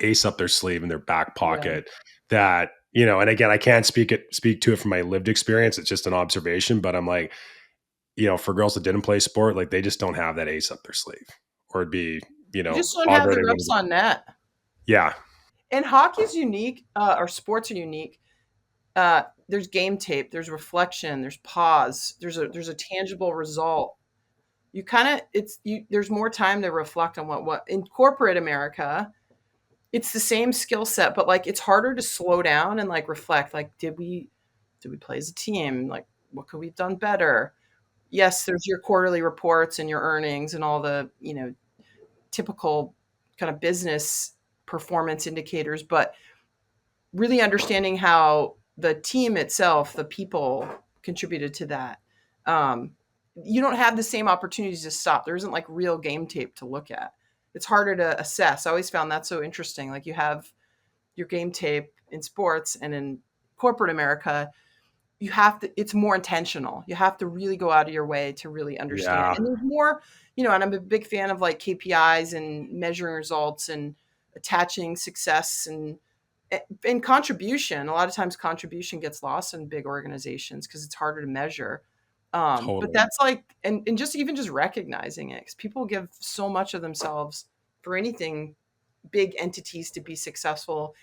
ace up their sleeve in their back yeah. pocket that, and again, I can't speak to it from my lived experience. It's just an observation, but I'm like, for girls that didn't play sport, like they just don't have that ace up their sleeve or it'd be, You just don't odd have for the anyone reps to, on net. yeah, And hockey's unique, or sports are unique. There's game tape, there's reflection, there's pause, there's a tangible result. You kind of it's you. There's more time to reflect on what in corporate America. It's the same skill set, but like it's harder to slow down and like reflect. Like, did we play as a team? Like, what could we have done better? Yes, there's your quarterly reports and your earnings and all the typical kind of business performance indicators, but really understanding how the team itself, the people contributed to that. Um, you don't have the same opportunities to stop. There isn't like real game tape to look at. It's harder to assess. I always found that so interesting. Like you have your game tape in sports and in corporate America, you have to it's more intentional. You have to really go out of your way to really understand. yeah, And there's more, and I'm a big fan of like KPIs and measuring results and attaching success and contribution. A lot of times contribution gets lost in big organizations because it's harder to measure. But totally. that's like and just even just recognizing it because people give so much of themselves for anything big entities to be successful,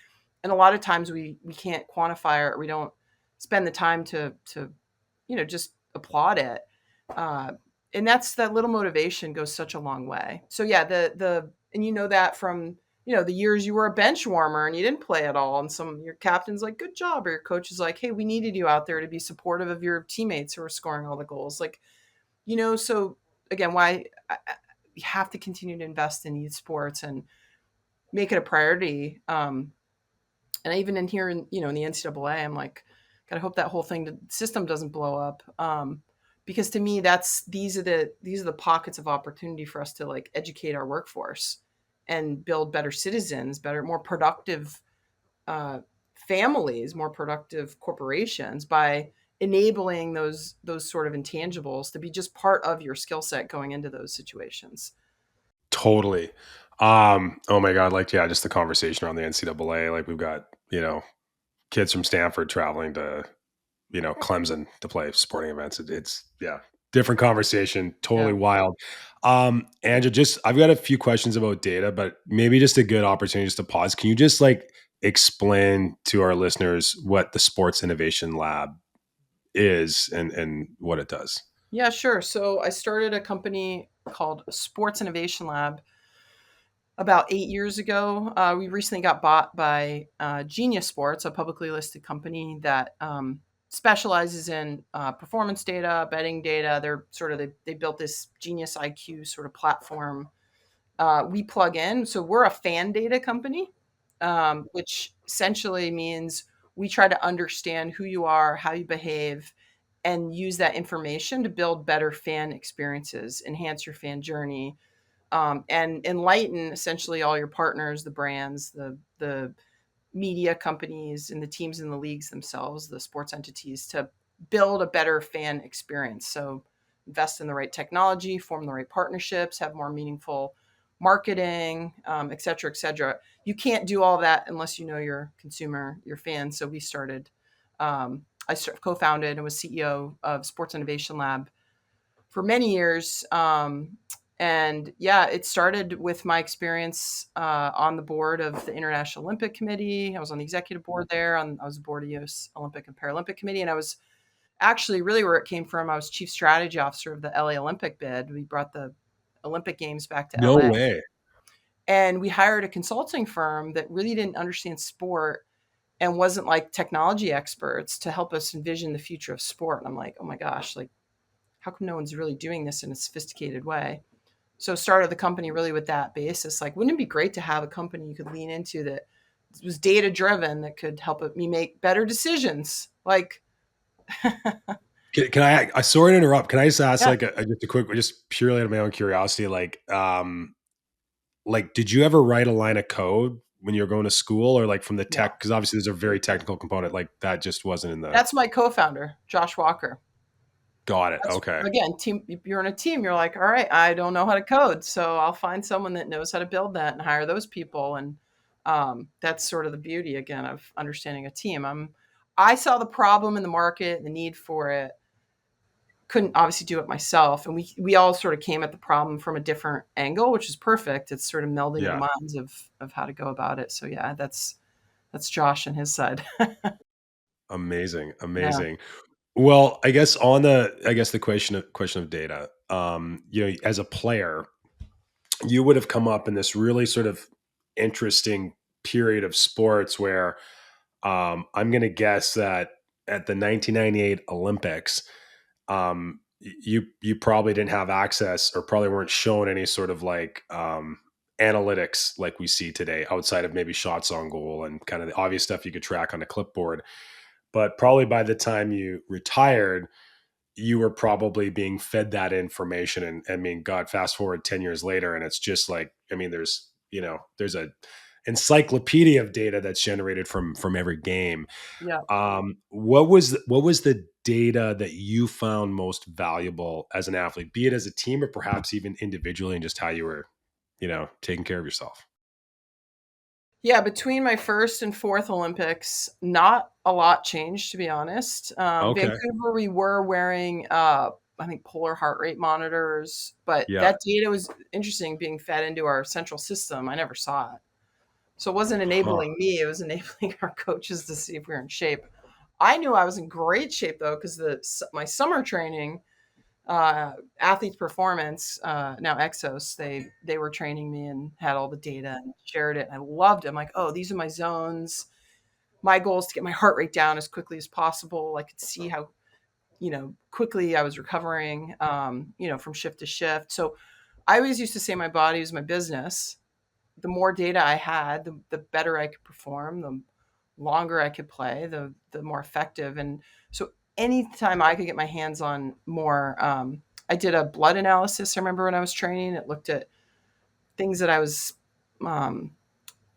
and a lot of times we can't quantify it or we don't spend the time to just applaud it. uh, and that little motivation goes such a long way. So yeah, the and that from the years you were a bench warmer and you didn't play at all, and some your captain's like good job, or your coach is like, hey, we needed you out there to be supportive of your teammates who are scoring all the goals, like so again, why you have to continue to invest in youth sports and make it a priority. And even in here in the NCAA, I'm like, God, I hope that whole thing, the system doesn't blow up. because to me that's these are the pockets of opportunity for us to like educate our workforce and build better citizens, better, more productive uh, families, more productive corporations by enabling those sort of intangibles to be just part of your skill set going into those situations. Totally. Oh my God, like, yeah, just the conversation around the NCAA. Like, we've got, kids from Stanford traveling to, Clemson to play sporting events. It's yeah, different conversation, totally Yeah. wild. Andrew, just I've got a few questions about data, but maybe just a good opportunity just to pause. Can you just like explain to our listeners what the Sports Innovation Lab is and what it does? Yeah, sure. So I started a company called Sports Innovation Lab about 8 years ago. We recently got bought by Genius Sports, a publicly listed company that specializes in performance data, betting data. They built this Genius IQ sort of platform. We plug in, so we're a fan data company, which essentially means we try to understand who you are, how you behave, and use that information to build better fan experiences, enhance your fan journey, and enlighten essentially all your partners, the brands, the media companies, and the teams in the leagues themselves, the sports entities, to build a better fan experience. So invest in the right technology, form the right partnerships, have more meaningful marketing, et cetera, et cetera. You can't do all that unless you know your consumer, your fans. So we started. I co-founded and was CEO of Sports Innovation Lab for many years. And yeah, it started with my experience on the board of the International Olympic Committee. I was on the executive board there. I was the board of U.S. Olympic and Paralympic Committee, and I was actually really where it came from. I was chief strategy officer of the LA Olympic bid. We brought the Olympic Games back to No LA, way. and we hired a consulting firm that really didn't understand sport and wasn't like technology experts to help us envision the future of sport. And I'm like, oh my gosh, like how come no one's really doing this in a sophisticated way? So started the company really with that basis. Like, wouldn't it be great to have a company you could lean into that was data driven, that could help me make better decisions? Like, Can I sorry to interrupt. Can I just ask yeah, like just a quick, just purely out of my own curiosity, like, did you ever write a line of code when you were going to school or like from the no, tech? Because obviously there's a very technical component like that just wasn't in the. that's my co-founder, Josh Walker. Got it. That's Okay. again, team. If you're in a team, you're like, all right, I don't know how to code, so I'll find someone that knows how to build that and hire those people. And that's sort of the beauty again of understanding a team. I saw the problem in the market, the need for it, couldn't obviously do it myself, and we all sort of came at the problem from a different angle, which is perfect. It's sort of melding the Yeah. minds of how to go about it. So yeah, that's Josh and his side. Amazing. Yeah, Amazing. Well, I guess the question of data, as a player, you would have come up in this really sort of interesting period of sports where I'm going to guess that at the 1998 Olympics, you probably didn't have access or probably weren't shown any sort of like analytics like we see today outside of maybe shots on goal and kind of the obvious stuff you could track on a clipboard. But probably by the time you retired, you were probably being fed that information. And I mean, God, fast forward 10 years later, and it's just like, I mean, there's a encyclopedia of data that's generated from every game. yeah. What was the data that you found most valuable as an athlete, be it as a team or perhaps even individually, and just how you were, taking care of yourself? Yeah, between my first and fourth Olympics, not a lot changed, to be honest. Okay. Vancouver, we were wearing, I think, polar heart rate monitors, but Yeah. that data was interesting being fed into our central system. I never saw it. So it wasn't Huh. enabling me, it was enabling our coaches to see if we were in shape. I knew I was in great shape though, because my summer training, athletes performance, now Exos, they were training me and had all the data and shared it. I loved it. I'm like, oh, these are my zones. My goal is to get my heart rate down as quickly as possible. I could see how quickly I was recovering, from shift to shift. So I always used to say my body was my business. The more data I had, the better I could perform, the longer I could play, the more effective. And so anytime I could get my hands on more. I did a blood analysis. I remember when I was training, it looked at things that I was um,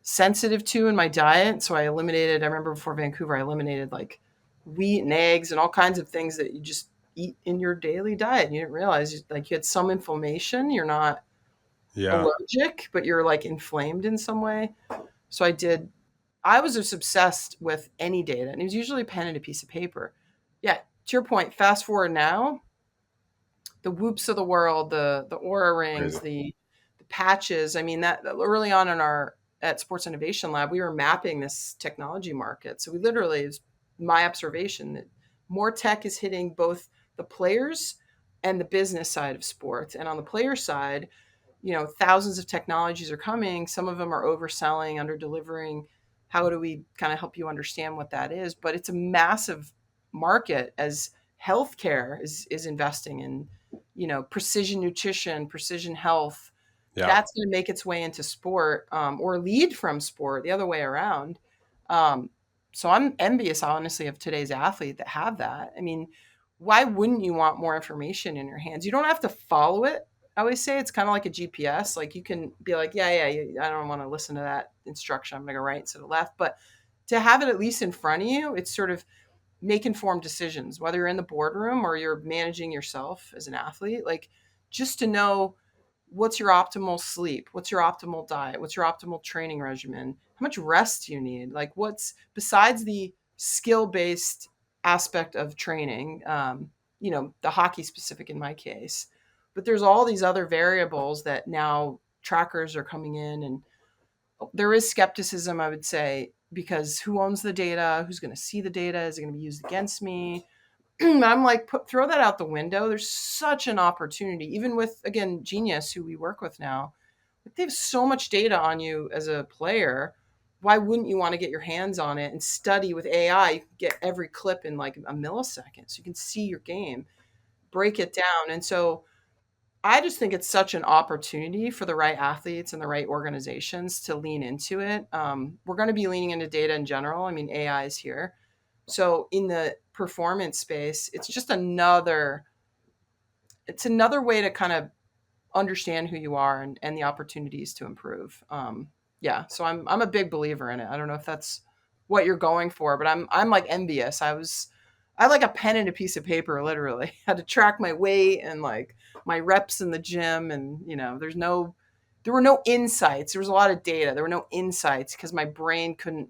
sensitive to in my diet. So I eliminated, I remember before Vancouver, I eliminated like wheat and eggs and all kinds of things that you just eat in your daily diet. You didn't realize like you had some inflammation. You're not Yeah. allergic, but you're like inflamed in some way. So I was just obsessed with any data, and it was usually a pen and a piece of paper. Yeah, to your point, fast forward now, the Whoops of the world, the Aura Crazy. rings, the patches. I mean, that early on in our at Sports Innovation Lab, we were mapping this technology market. So we literally, it's my observation that more tech is hitting both the players and the business side of sports. And on the player side, thousands of technologies are coming. Some of them are overselling, under delivering. How do we kind of help you understand what that is? But it's a massive market as healthcare is investing in, precision nutrition, precision health. Yeah. That's going to make its way into sport, or lead from sport, the other way around. Um, so I'm envious, honestly, of today's athlete that have that. I mean, why wouldn't you want more information in your hands? You don't have to follow it. I always say it's kind of like a GPS. Like you can be like, yeah, I don't want to listen to that instruction. I'm going to go right instead of left. But to have it at least in front of you, it's sort of make informed decisions, whether you're in the boardroom or you're managing yourself as an athlete. Like just to know what's your optimal sleep, what's your optimal diet, what's your optimal training regimen, how much rest do you need, like what's besides the skill based aspect of training, the hockey specific in my case, but there's all these other variables that now trackers are coming in, and there is skepticism, I would say, because who owns the data, who's going to see the data, is it going to be used against me? I'm like, throw that out the window. There's such an opportunity, even with, again, Genius, who we work with now. They have so much data on you as a player. Why wouldn't you want to get your hands on it and study with AI? You can get every clip in like a millisecond, so you can see your game, break it down. And so I just think it's such an opportunity for the right athletes and the right organizations to lean into it. We're going to be leaning into data in general. I mean, AI is here. So in the performance space, it's another way to kind of understand who you are, and the opportunities to improve. Yeah, so I'm a big believer in it. I don't know if that's what you're going for, but I'm like envious. I like a pen and a piece of paper, literally. Had to track my weight and like my reps in the gym, and there were no insights. There was a lot of data. There were no insights because my brain couldn't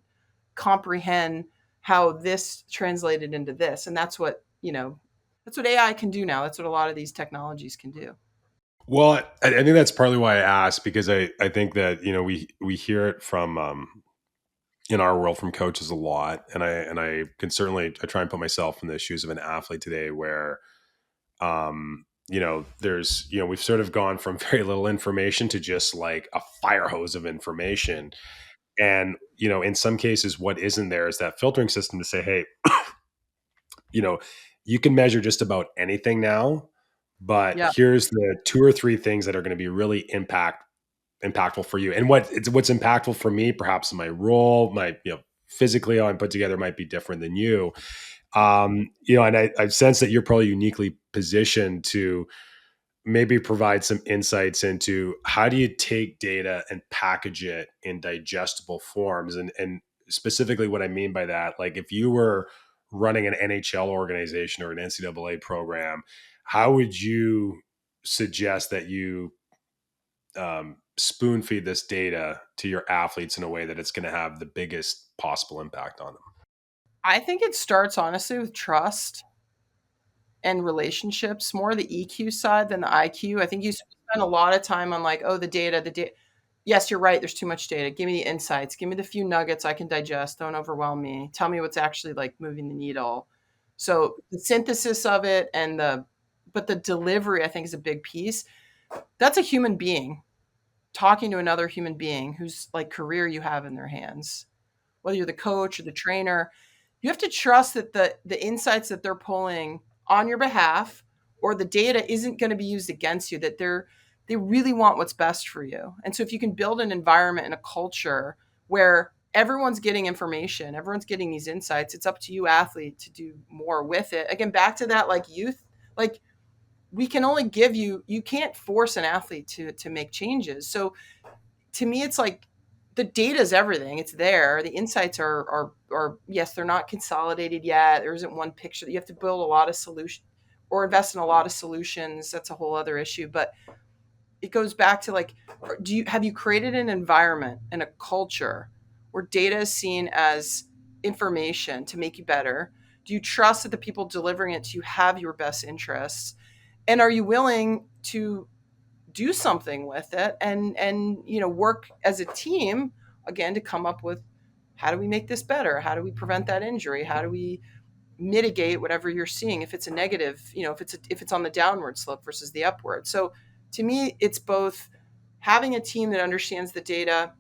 comprehend how this translated into this, and that's what AI can do now. That's what a lot of these technologies can do. Well, I think that's partly why I asked, because I think that we hear it from in our world from coaches a lot, and I can certainly I try and put myself in the shoes of an athlete today, where there's we've sort of gone from very little information to just like a fire hose of information, and in some cases what isn't there is that filtering system to say, hey, you know, you can measure just about anything now, but Yeah. here's the two or three things that are going to be really impactful for you. And what's impactful for me, perhaps in my role, my physically how I'm put together might be different than you. And I sense that you're probably uniquely positioned to maybe provide some insights into how do you take data and package it in digestible forms, and specifically what I mean by that, like if you were running an NHL organization or an NCAA program, how would you suggest that you spoon feed this data to your athletes in a way that it's going to have the biggest possible impact on them? I think it starts honestly with trust and relationships, more the EQ side than the IQ. I think you spend a lot of time on like, oh, the data. Yes, you're right. There's too much data. Give me the insights. Give me the few nuggets I can digest. Don't overwhelm me. Tell me what's actually like moving the needle. So the synthesis of it but the delivery, I think, is a big piece. That's a human being talking to another human being whose like career you have in their hands, whether you're the coach or the trainer. You have to trust that the insights that they're pulling on your behalf or the data isn't going to be used against you, that they really want what's best for you. And so if you can build an environment and a culture where everyone's getting information, everyone's getting these insights. It's up to you, athlete, to do more with it. Again, back to that, like youth, like we can only give you, you can't force an athlete to make changes. So to me, it's like the data is everything. It's there. The insights are yes, they're not consolidated yet. There isn't one picture. You have to build a lot of solutions or invest in a lot of solutions. That's a whole other issue. But it goes back to like, have you created an environment and a culture where data is seen as information to make you better? Do you trust that the people delivering it to you have your best interests? And are you willing to do something with it and work as a team again to come up with, how do we make this better? How do we prevent that injury? How do we mitigate whatever you're seeing if it's a negative, if it's on the downward slope versus the upward? So to me, it's both having a team that understands the data,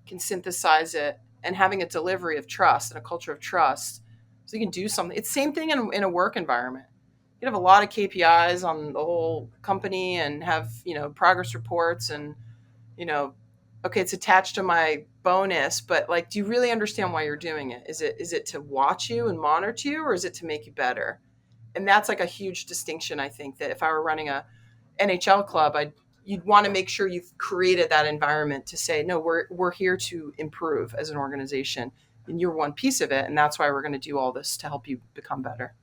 can synthesize it, and having a delivery of trust and a culture of trust so you can do something. It's the same thing in a work environment. You can have a lot of KPIs on the whole company and have, progress reports and, you know, okay, it's attached to my bonus, but like, do you really understand why you're doing it? Is it to watch you and monitor you, or is it to make you better? And that's like a huge distinction. I think that if I were running a NHL club, you'd want to make sure you've created that environment to say, no, we're here to improve as an organization, and you're one piece of it, and that's why we're going to do all this to help you become better.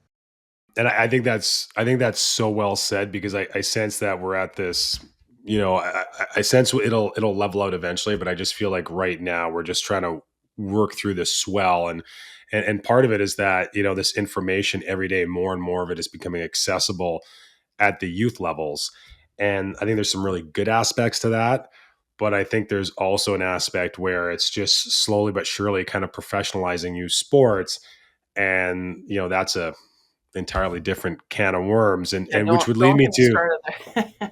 And I think that's so well said, because I sense that we're at this, I sense it'll level out eventually, but I just feel like right now we're just trying to work through this swell. And part of it is that, this information every day, more and more of it is becoming accessible at the youth levels. And I think there's some really good aspects to that. But I think there's also an aspect where it's just slowly but surely kind of professionalizing youth sports. And, that's a entirely different can of worms, and Yeah, which would lead don't me get me to, started there.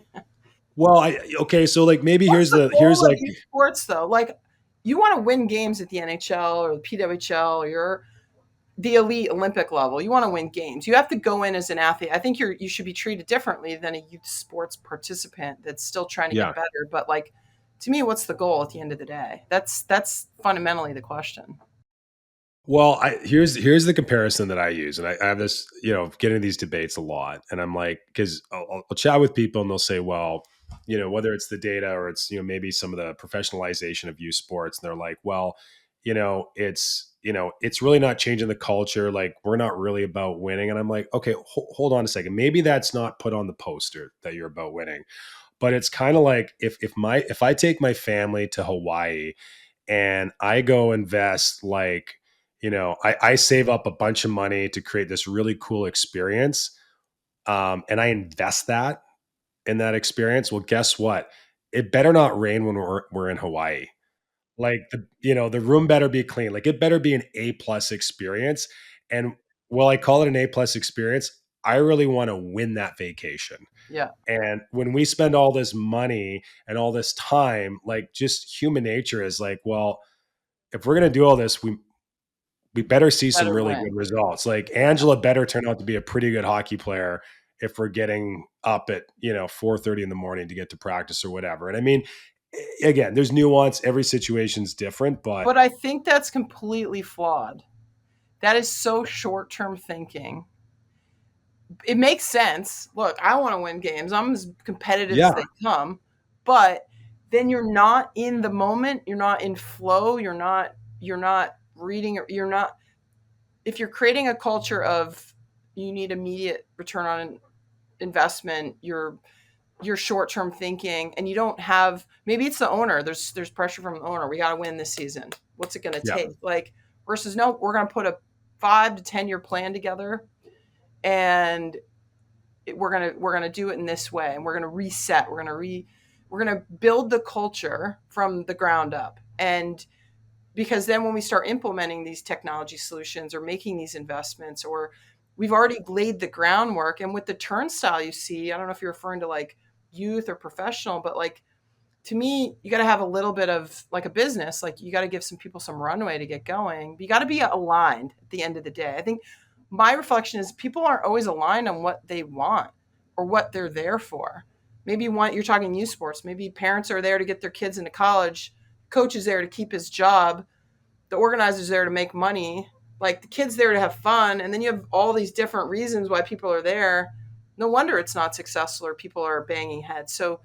well, okay, so like maybe What's the here's goal of like, youth sports though? Like, you want to win games at the NHL or the PWHL, or you're the elite Olympic level. You want to win games. You have to go in as an athlete. I think you should be treated differently than a youth sports participant that's still trying to get yeah. better. But like, to me, what's the goal at the end of the day? That's fundamentally the question. Well, here's the comparison that I use, and I have this, get into these debates a lot, and I'm like, because I'll chat with people, and they'll say, well, whether it's the data or it's, maybe some of the professionalization of youth sports, and they're like, well, it's really not changing the culture. Like, we're not really about winning, and I'm like, okay, hold on a second, maybe that's not put on the poster that you're about winning, but it's kind of like if I take my family to Hawaii and I go invest, like, I save up a bunch of money to create this really cool experience, and I invest that in that experience. Well, guess what? It better not rain when we're in Hawaii. Like, the room better be clean. Like, it better be an A+ experience. And while I call it an A+ experience, I really want to win that vacation. Yeah, And when we spend all this money and all this time, like, just human nature is like, well, if we're going to do all this, we better see some better really win. good results. Like, Yeah. Angela better turn out to be a pretty good hockey player if we're getting up at, 4:30 in the morning to get to practice or whatever. And I mean, again, there's nuance. Every situation's different, but But I think that's completely flawed. That is so short term thinking. It makes sense. Look, I want to win games. I'm as competitive as yeah, they come, but then you're not in the moment. You're not in flow. You're not reading. You're not. If you're creating a culture of you need immediate return on investment, you're short term thinking, and you don't have. Maybe it's the owner. There's pressure from the owner. We got to win this season. What's it going to yeah, take? Like versus no, we're going to put a 5 to 10 year plan together, and we're gonna do it in this way, and we're gonna reset. We're gonna build the culture from the ground up, and because then when we start implementing these technology solutions or making these investments, or we've already laid the groundwork, and with the turnstile you see, I don't know if you're referring to like youth or professional, but like to me, you got to have a little bit of like a business. Like you got to give some people some runway to get going. But you got to be aligned at the end of the day. I think my reflection is people aren't always aligned on what they want or what they're there for. Maybe you're talking youth sports. Maybe parents are there to get their kids into college. Coach is there to keep his job. the organizer's there to make money, like the kid's there to have fun, and then you have all these different reasons why people are there. No wonder it's not successful or people are banging heads. So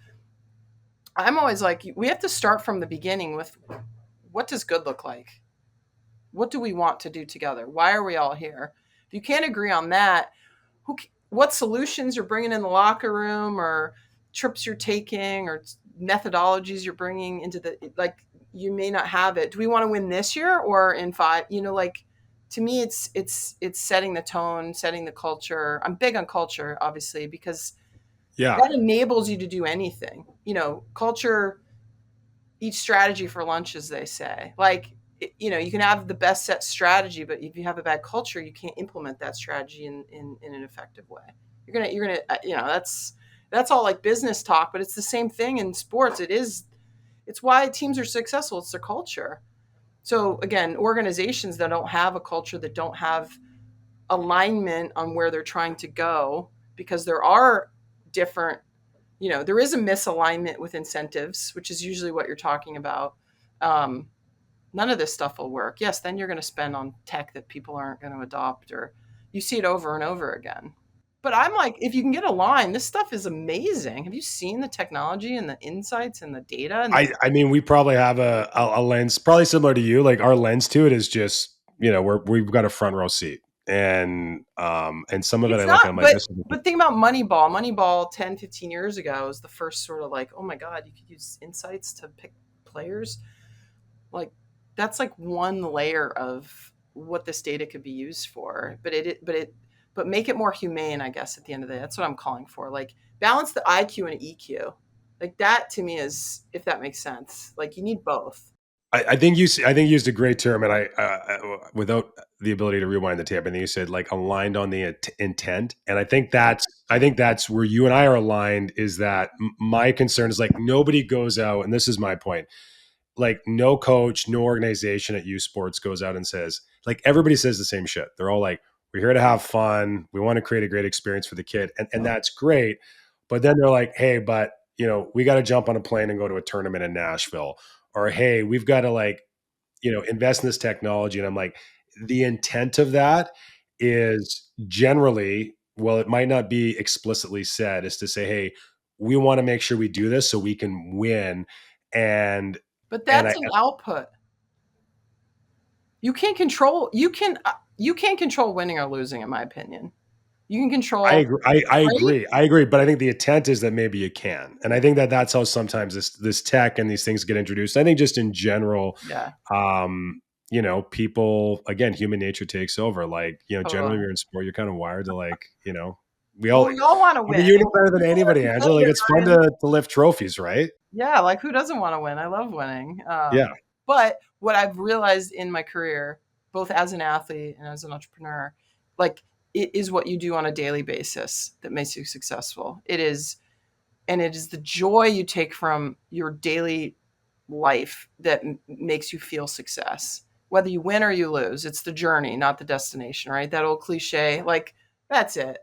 I'm always like, we have to start from the beginning with what does good look like? What do we want to do together? Why are we all here? If you can't agree on that, what solutions you're bringing in the locker room, or trips you're taking, or methodologies you're bringing into the, like, you may not have it. Do we want to win this year or in 5? Like, to me, it's setting the tone, setting the culture. I'm big on culture, obviously, because Yeah. that enables you to do anything. Culture each strategy for lunch, as they say. Like, you can have the best set strategy, but if you have a bad culture, you can't implement that strategy in an effective way. You're gonna that's all like business talk, but it's the same thing in sports. It's why teams are successful. It's their culture. So again, organizations that don't have a culture, that don't have alignment on where they're trying to go, because there are different, there is a misalignment with incentives, which is usually what you're talking about. Um, None of this stuff will work. Yes, then you're going to spend on tech that people aren't going to adopt, or you see it over and over again. But I'm like, if you can get a line, this stuff is amazing. Have you seen the technology and the insights and the data and I mean, we probably have a lens probably similar to you. Like our lens to it is just, we've got a front row seat, and some of it I it's look at, not, I'm like, but this is think about Moneyball 10, 15 years ago was the first sort of like, oh my God, you could use insights to pick players. Like, that's like one layer of what this data could be used for, but make it more humane, I guess. At the end of the day, that's what I'm calling for. Like, balance the IQ and EQ. Like, that to me is, if that makes sense, like, you need both. I think you used a great term, and without the ability to rewind the tape, I think you said like aligned on the intent, and I think that's where you and I are aligned. Is that my concern is like nobody goes out, and this is my point. Like no coach, no organization at U Sports goes out and says, like everybody says the same shit. They're all like, we're here to have fun. We want to create a great experience for the kid. And that's great. But then they're like, hey, but we got to jump on a plane and go to a tournament in Nashville. Or hey, we've got to like, invest in this technology. And I'm like, the intent of that is generally, well, it might not be explicitly said, is to say, hey, we want to make sure we do this so we can win. And But and that's an output. You can't control winning or losing, in my opinion. You can I control, agree. I right? agree. I agree. But I think the intent is that maybe you can, and I think that that's how sometimes this tech and these things get introduced. I think just in general, Yeah, um, people again, human nature takes over. Like generally, totally. when you're in sport, you're kind of wired to like we all. Well, we all want to I mean, win. you know better than People are anybody, Angela. Like competitive, it's fun Ryan. to lift trophies, right? Yeah, like, who doesn't want to win? I love winning. Yeah. But what I've realized in my career, both as an athlete and as an entrepreneur, like, it is what you do on a daily basis that makes you successful. And it is the joy you take from your daily life that makes you feel success. Whether you win or you lose, it's the journey, not the destination, right? That old cliche, like, that's it.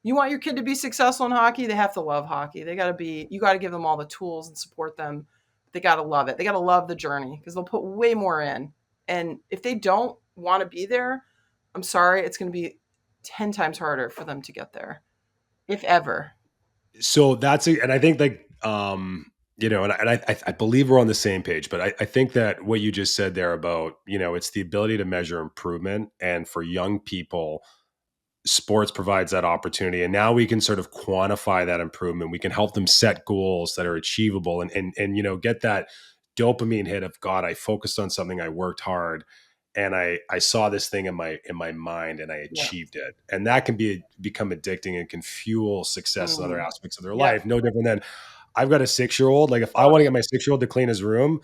You want your kid to be successful in hockey, they have to love hockey. You got to give them all the tools and support them. They got to love it. They got to love the journey, because they'll put way more in. And if they don't want to be there, I'm sorry, it's going to be 10 times harder for them to get there, if ever. So and I think like and I believe we're on the same page, but I think that what you just said there about it's the ability to measure improvement, and for young people sports provides that opportunity, and now we can sort of quantify that improvement. We can help them set goals that are achievable, and get that dopamine hit of, God, I focused on something, I worked hard, and I saw this thing in my mind and I Yeah. achieved it. And that can become addicting and can fuel success in other Mm. aspects of their Yep. life. No different than I've got a 6-year-old. Like if I want to Totally. get my 6-year-old to clean his room,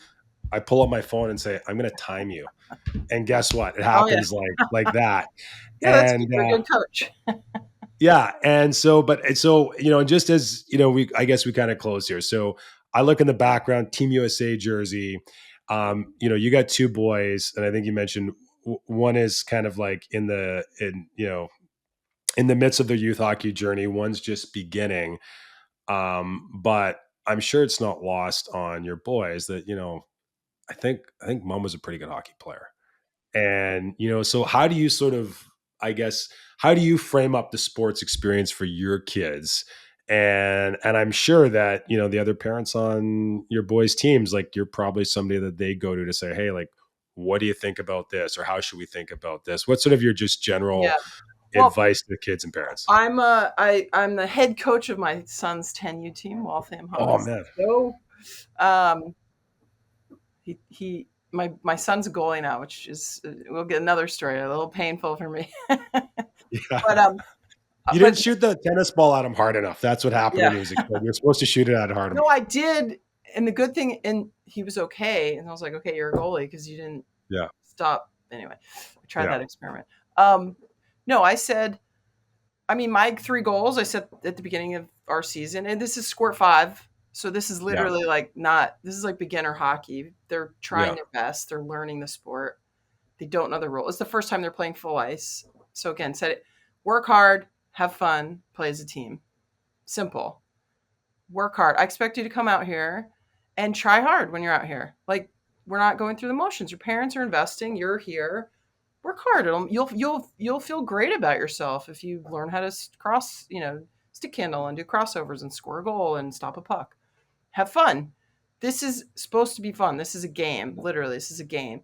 I pull up my phone and say, I'm going to time you. And guess what? It Oh, yeah. happens like that. Yeah, that's And good. You're a good coach. yeah. And so, just as, I guess we kind of close here. So I look in the background, Team USA jersey. You got two boys, and I think you mentioned one is kind of like in the midst of their youth hockey journey. One's just beginning. But I'm sure it's not lost on your boys that, I think mom was a pretty good hockey player. And, so how do you sort of, I guess, how do you frame up the sports experience for your kids? And I'm sure that, the other parents on your boys' teams, like you're probably somebody that they go to say, hey, like, what do you think about this? Or how should we think about this? What's sort of your just Yeah. general Well, advice to the kids and parents? I'm the head coach of my son's 10U team, Waltham Oh Hawks. man. So, um, my son's a goalie now, which is we'll get another story, a little painful for me. Yeah. but You but didn't shoot the tennis ball at him hard enough. That's what happened when yeah, he was a kid. You're supposed to shoot it at hard. no, I did. And the good thing, and he was okay. And I was like, okay, you're a goalie because you didn't Yeah. stop. Anyway, I tried Yeah. that experiment. Um, no, I said, I mean, my 3 goals I set at the beginning of our season, and this is squirt 5. So this is Yeah. literally like not, this is like beginner hockey. They're trying Yeah. their best. They're learning the sport. They don't know the rules. It's the first time they're playing full ice. So again, said it, work hard, have fun, play as a team. Simple. Work hard. I expect you to come out here and try hard when you're out here. Like, we're not going through the motions. Your parents are investing. You're here. Work hard. You'll feel great about yourself if you learn how to cross, stick handle and do crossovers and score a goal and stop a puck. Have fun. This is supposed to be fun. This is a game. Literally, this is a game.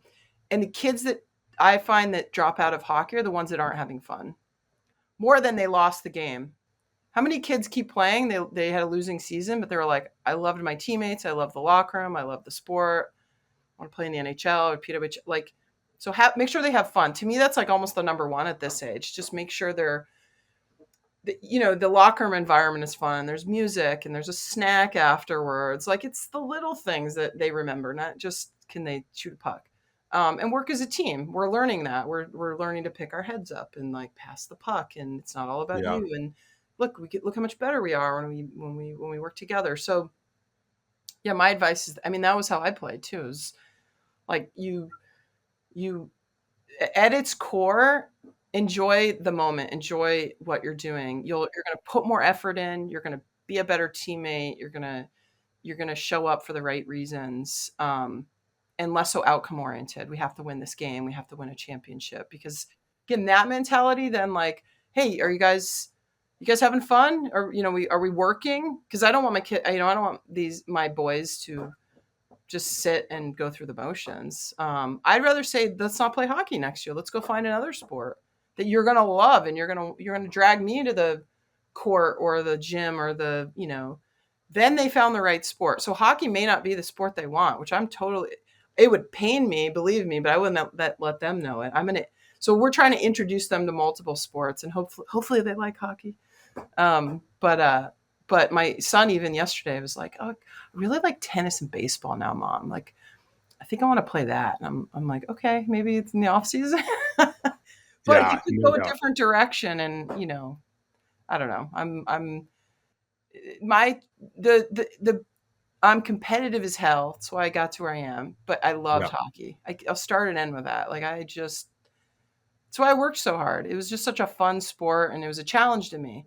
And the kids that I find that drop out of hockey are the ones that aren't having fun more than they lost the game. How many kids keep playing? They had a losing season, but they were like, I loved my teammates. I love the locker room. I love the sport. I want to play in the NHL or PWH. Like, so make sure they have fun. To me, that's like almost the number one at this age. Just make sure the locker room environment is fun. There's music and there's a snack afterwards. Like, it's the little things that they remember, not just can they shoot a puck. And work as a team. We're learning that. We're learning to pick our heads up and like pass the puck, and it's not all about Yeah. you. And look how much better we are when we work together. So yeah, my advice is, I mean, that was how I played too. Is like you at its core, enjoy the moment, enjoy what you're doing. You're going to put more effort in. You're going to be a better teammate. You're going to show up for the right reasons. And less so outcome oriented. We have to win this game. We have to win a championship, because again, that mentality, then like, hey, you guys having fun? Or, are we working? Cause I don't want my kid, I don't want my boys to just sit and go through the motions. I'd rather say, let's not play hockey next year. Let's go find another sport that you're going to love. And you're going to drag me into the court or the gym or then they found the right sport. So hockey may not be the sport they want, which it would pain me, believe me, but I wouldn't let them know it. So we're trying to introduce them to multiple sports, and hopefully they like hockey. But my son even yesterday was like, "Oh, I really like tennis and baseball now, Mom. Like, I think I want to play that." And I'm like, "Okay, maybe it's in the off season." But you Yeah. could No go a doubt. different direction, and I don't know. My the I'm competitive as hell. That's why I got to where I am. But I loved Yeah. hockey. I'll start and end with that. Like, that's why I worked so hard. It was just such a fun sport, and it was a challenge to me.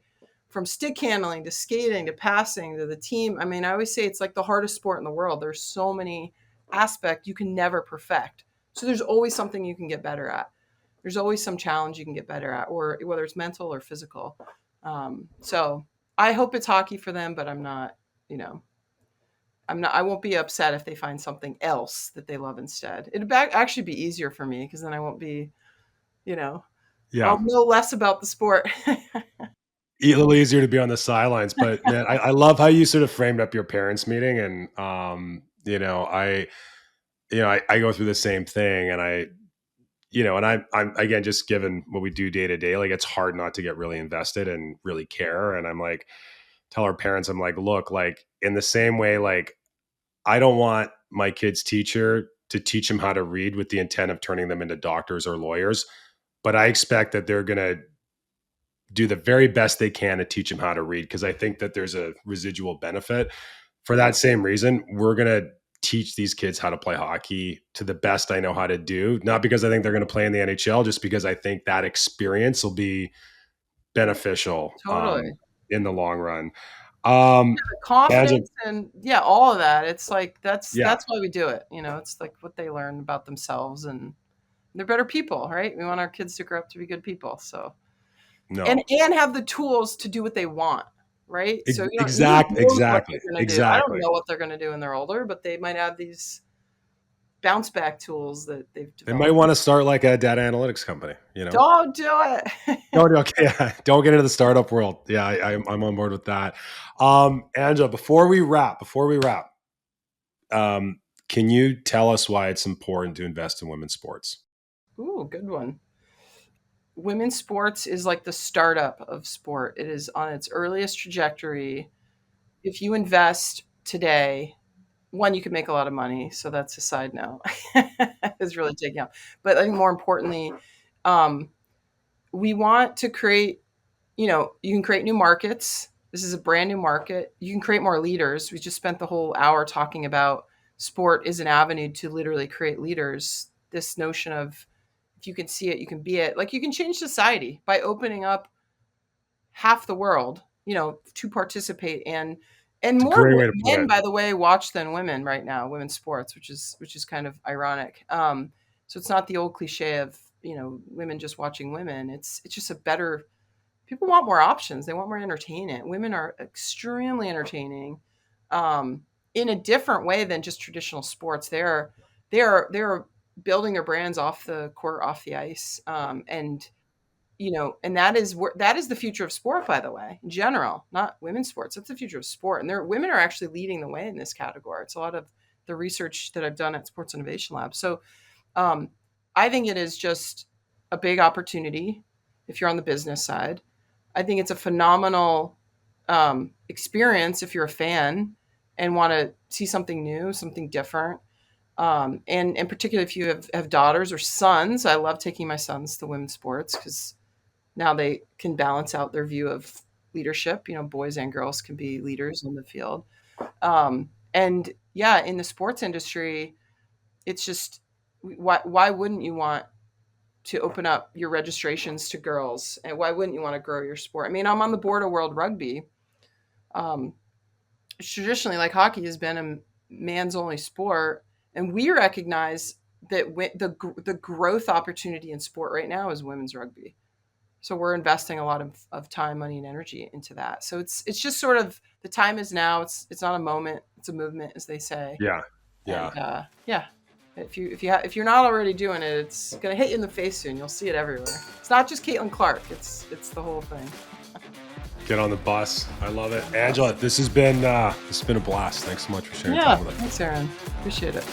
From stick handling to skating to passing to the team. I mean, I always say it's like the hardest sport in the world. There's so many aspects you can never perfect. So there's always something you can get better at. There's always some challenge you can get better at, or whether it's mental or physical. So I hope it's hockey for them, but I'm not, you know, I won't be upset if they find something else that they love instead. It'd actually be easier for me, because then I won't be, you know, Yeah. I'll know less about the sport. A little easier to be on the sidelines, but man, I love how you sort of framed up your parents meeting. And, I go through the same thing, and I'm again, just given what we do day to day, like it's hard not to get really invested and really care. And I'm like, tell our parents, I'm like, look, like in the same way, like I don't want my kid's teacher to teach them how to read with the intent of turning them into doctors or lawyers, but I expect that they're going to do the very best they can to teach them how to read, because I think that there's a residual benefit. For that same reason, we're going to teach these kids how to play hockey to the best I know how to do, not because I think they're going to play in the NHL, just because I think that experience will be beneficial Totally. in the long run. Um, Confidence Imagine, and yeah, all of that. It's like that's yeah, that's why we do it. It's like what they learn about themselves, and they're better people, right? We want our kids to grow up to be good people. So No. and have the tools to do what they want, right? So you know, Exactly. who knows what Exactly. they're going to do. I don't Exactly. know what they're going to do when they're older, but they might have these bounce back tools that they've They developed. might want to start like a data analytics company, you know? Don't do it. Okay. Don't get into the startup world. Yeah, I'm on board with that. Angela, before we wrap, can you tell us why it's important to invest in women's sports? Ooh, good one. Women's sports is like the startup of sport. It is on its earliest trajectory. If you invest today, one, you could make a lot of money. So that's a side note. It's really taking off. But I think more importantly, um, we want to create, you know, you can create new markets. This is a brand new market. You can create more leaders. We just spent the whole hour talking about sport is an avenue to literally create leaders. This notion of if you can see it, you can be it. Like you can change society by opening up half the world, you know, to participate and It's a more great way to put men, it. by the way, watch than women right now, women's sports, which is kind of ironic. So it's not the old cliche of, you know, women just watching women. It's just a better. People want more options. They want more entertainment. Women are extremely entertaining, um, in a different way than just traditional sports. They're building their brands off the court, off the ice, and you know, and that is the future of sport, by the way, in general, not women's sports. That's the future of sport. And women are actually leading the way in this category. It's a lot of the research that I've done at Sports Innovation Lab. So um, I think it is just a big opportunity if you're on the business side. I think it's a phenomenal experience if you're a fan and want to see something new, something different. And particularly if you have daughters or sons, I love taking my sons to women's sports because now they can balance out their view of leadership. You know, boys and girls can be leaders in the field. And yeah, in the sports industry, it's just why wouldn't you want to open up your registrations to girls, and why wouldn't you want to grow your sport? I mean, I'm on the board of World Rugby. Um, Traditionally, like hockey has been a man's only sport, and we recognize that the growth opportunity in sport right now is women's rugby. So we're investing a lot of time, money, and energy into that. So it's just sort of the time is now. It's not a moment. It's a movement, as they say. Yeah. And Yeah. yeah, if you're not already doing it, it's gonna hit you in the face soon. You'll see it everywhere. It's not just Caitlin Clark. It's the whole thing. Get on the bus. I love it. Angela, this has been a blast. Thanks so much for sharing time with us. Thanks, Aaron. Appreciate it.